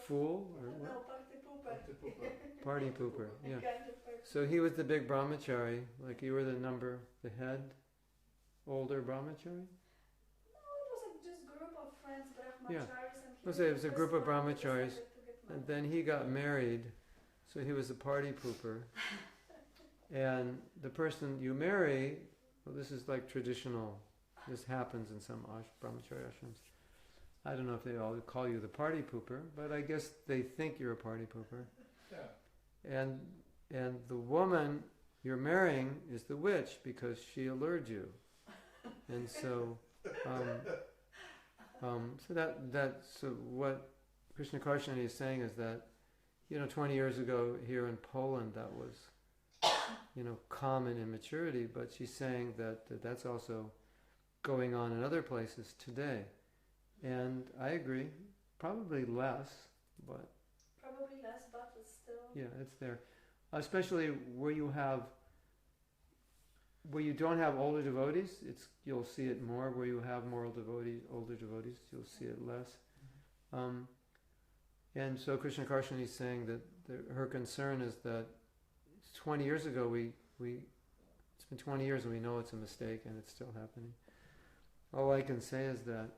fool? Or what? No, party pooper. Party pooper, yeah. Kind of person. So he was the big brahmachari, like you were the head, older brahmachari? No, it was just group of friends, Brahmacharis, and he Let's say it was a group of the first one who brahmacharis, decided to get and married. then he got married, so he was a party pooper. And the person you marry, well, this is like traditional, this happens in some brahmachari ashrams. I don't know if they all call you the party pooper, but I guess they think you're a party pooper. Yeah. And the woman you're marrying is the witch because she allured you. And so, so what Krishna Karshani is saying is that, 20 years ago here in Poland that was, common immaturity, but she's saying that that's also going on in other places today. And I agree, probably less, but... Probably less, but it's still... Yeah, it's there. Especially where you don't have older devotees, you'll see it more. Where you have older devotees, you'll see it less. And so Krishna Karshani is saying that her concern is that 20 years ago it's been 20 years and we know it's a mistake and it's still happening. All I can say is that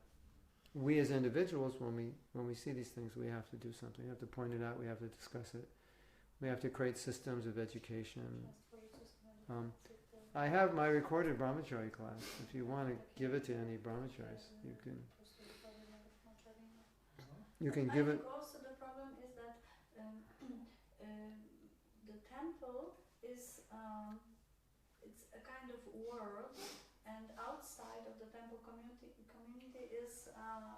we as individuals, when we see these things, we have to do something. We have to point it out. We have to discuss it. We have to create systems of education. I have my recorded brahmachari class. If you want to give it to any brahmacharis, you can give it. I think also the problem is that the temple is it's a kind of world, and outside of the temple community is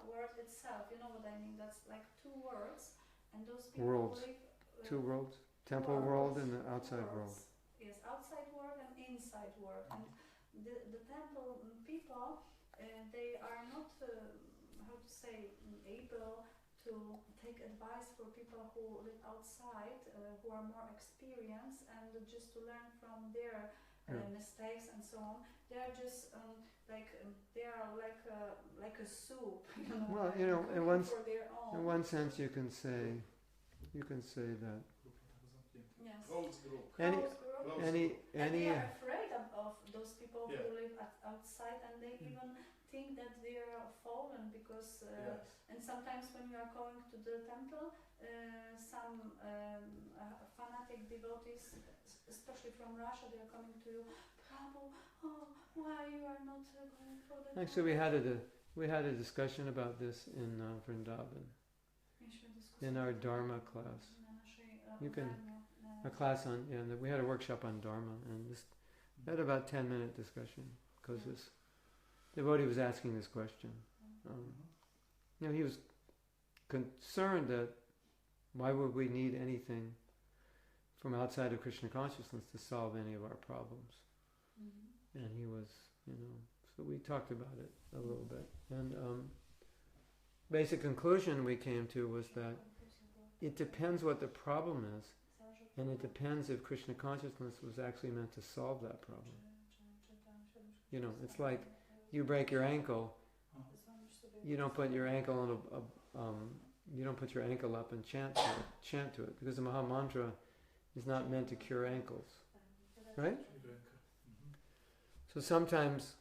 world itself. You know what I mean? That's like two worlds, and those people Worlds. live. Two worlds. Temple world and the outside world. Yes, outside world and inside world. And the temple people, they are not, able to take advice for people who live outside, who are more experienced, and just to learn from their mistakes and so on. They are just they are like a soup, Well, for their own. in one sense, you can say that Yes. any And they are afraid of those people who live outside, and they even think that they are fallen because and sometimes when you are going to the temple, some fanatic devotees, especially from Russia, they are coming to you, Prabhu, why you are not going for the Actually, we had a discussion about this in Vrindavan, in our Dharma class. You can a class on we had a workshop on Dharma, and we had about 10-minute discussion because this devotee was asking this question. He was concerned that why would we need anything from outside of Krishna consciousness to solve any of our problems? And he was, so we talked about it a little bit. And basic conclusion we came to was that it depends what the problem is, and it depends if Krishna consciousness was actually meant to solve that problem. It's like you break your ankle, you don't put your ankle on you don't put your ankle up and chant to it, because the Maha Mantra is not meant to cure ankles, right? So sometimes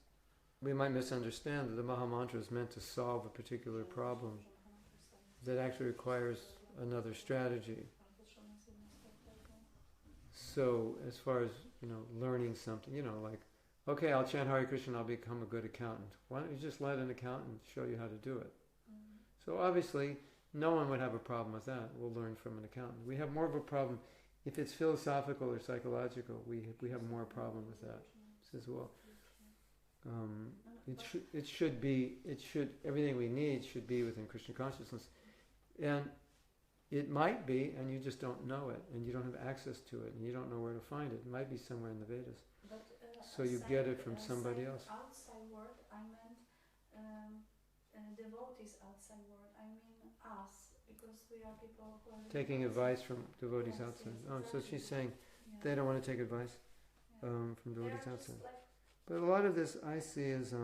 we might misunderstand that the Maha Mantra is meant to solve a particular problem that actually requires another strategy. So as far as learning something, like okay, I'll chant Hare Krishna, I'll become a good accountant. Why don't you just let an accountant show you how to do it? So obviously, no one would have a problem with that. We'll learn from an accountant. We have more of a problem if it's philosophical or psychological. We have more problem with that as well. Everything we need should be within Krishna consciousness, and it might be, and you just don't know it, and you don't have access to it, and you don't know where to find it. It might be somewhere in the Vedas. But, So you get it from somebody else. Outside world, I meant devotees outside world. I mean us, because we are people who are Taking advice from devotees outside. Oh, so she's saying they don't want to take advice from devotees outside. But a lot of this I see as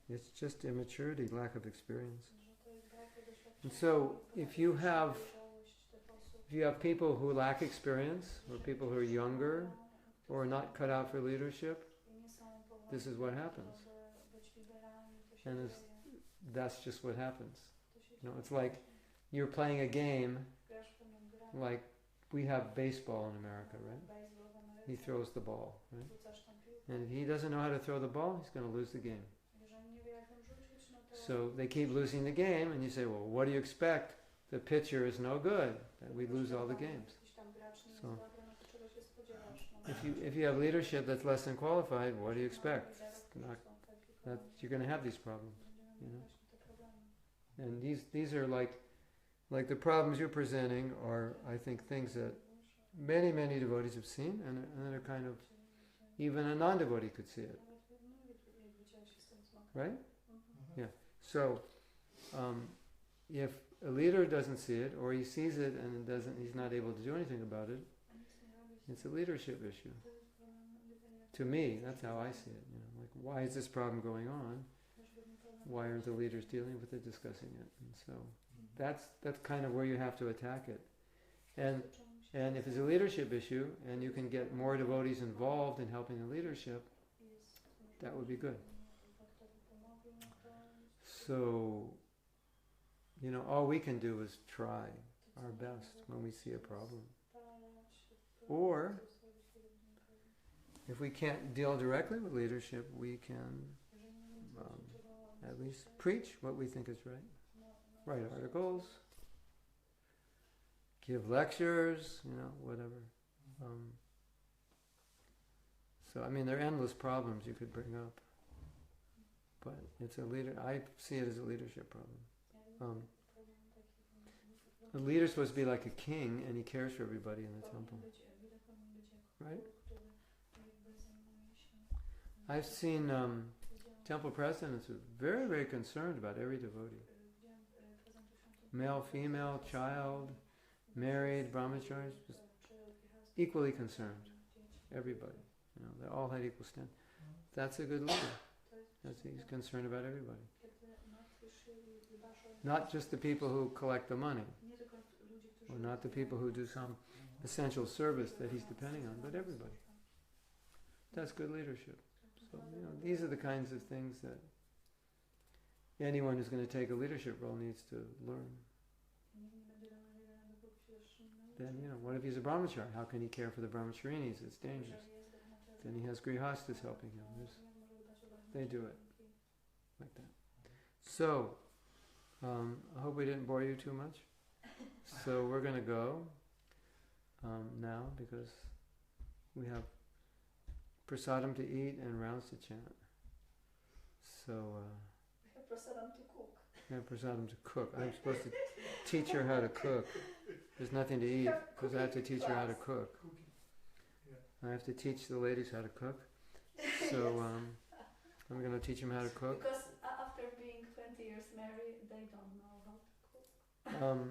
it's just immaturity, lack of experience. And so if you have people who lack experience, or people who are younger, or not cut out for leadership, this is what happens. And that's just what happens. It's like you're playing a game, like we have baseball in America, right? He throws the ball, right? And if he doesn't know how to throw the ball, he's going to lose the game. So they keep losing the game, and you say, well, what do you expect? The pitcher is no good. We lose all the games. So if you have leadership that's less than qualified, what do you expect? You're going to have these problems, And these are like the problems you're presenting are, I think, things that many, many devotees have seen, and they're kind of, even a non-devotee could see it. Right? Yeah. So, if a leader doesn't see it, or he sees it and he's not able to do anything about it, it's a leadership issue. To me, that's how I see it. Like, why is this problem going on? Why aren't the leaders dealing with it, discussing it? And so, that's kind of where you have to attack it. And if it's a leadership issue, and you can get more devotees involved in helping the leadership, that would be good. So, all we can do is try our best when we see a problem. Or, if we can't deal directly with leadership, we can at least preach what we think is right. Write articles, give lectures, whatever. So, there are endless problems you could bring up. But I see it as a leadership problem. A leader's supposed to be like a king, and he cares for everybody in the temple. Right? I've seen temple presidents who are very, very concerned about every devotee. Male, female, child, married, brahmacharis, just equally concerned. Everybody. They all had equal stand. That's a good leader. He's concerned about everybody. Not just the people who collect the money, or not the people who do some essential service that he's depending on, but everybody. That's good leadership. So, these are the kinds of things that anyone who's going to take a leadership role needs to learn. Then, what if he's a brahmachari? How can he care for the brahmacharinis? It's dangerous. Then he has grihastas helping him. They do it like that. So, I hope we didn't bore you too much. So we're going to go now, because we have prasadam to eat and rounds to chant. So we have prasadam to cook. We have prasadam to cook. I'm supposed to teach her how to cook. There's nothing to eat because I have to teach her how to cook. I have to teach the ladies how to cook. So I'm going to teach them how to cook. Because after being 20 years married, they don't know how to cook.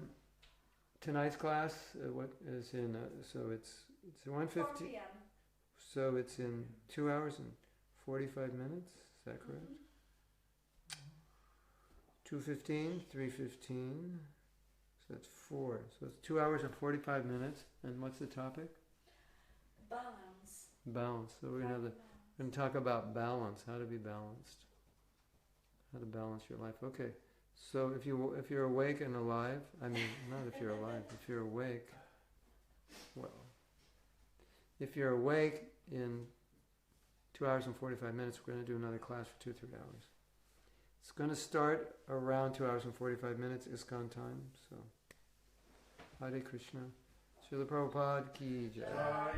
Tonight's class, what is in? So it's 1:15. 4 p.m. So it's in 2 hours and 45 minutes. Is that correct? 2:15, 3:15. So that's 4. So it's 2 hours and 45 minutes. And what's the topic? Balance. Balance. So we're going to talk about balance. How to be balanced. How to balance your life. Okay. So if you're awake and alive, not if you're alive, if you're awake, well, if you're awake in 2 hours and 45 minutes. We're going to do another class for 2-3 hours. It's going to start around 2 hours and 45 minutes, ISKCON time. So, Hare Krishna. Srila Prabhupada ki jai. Jai.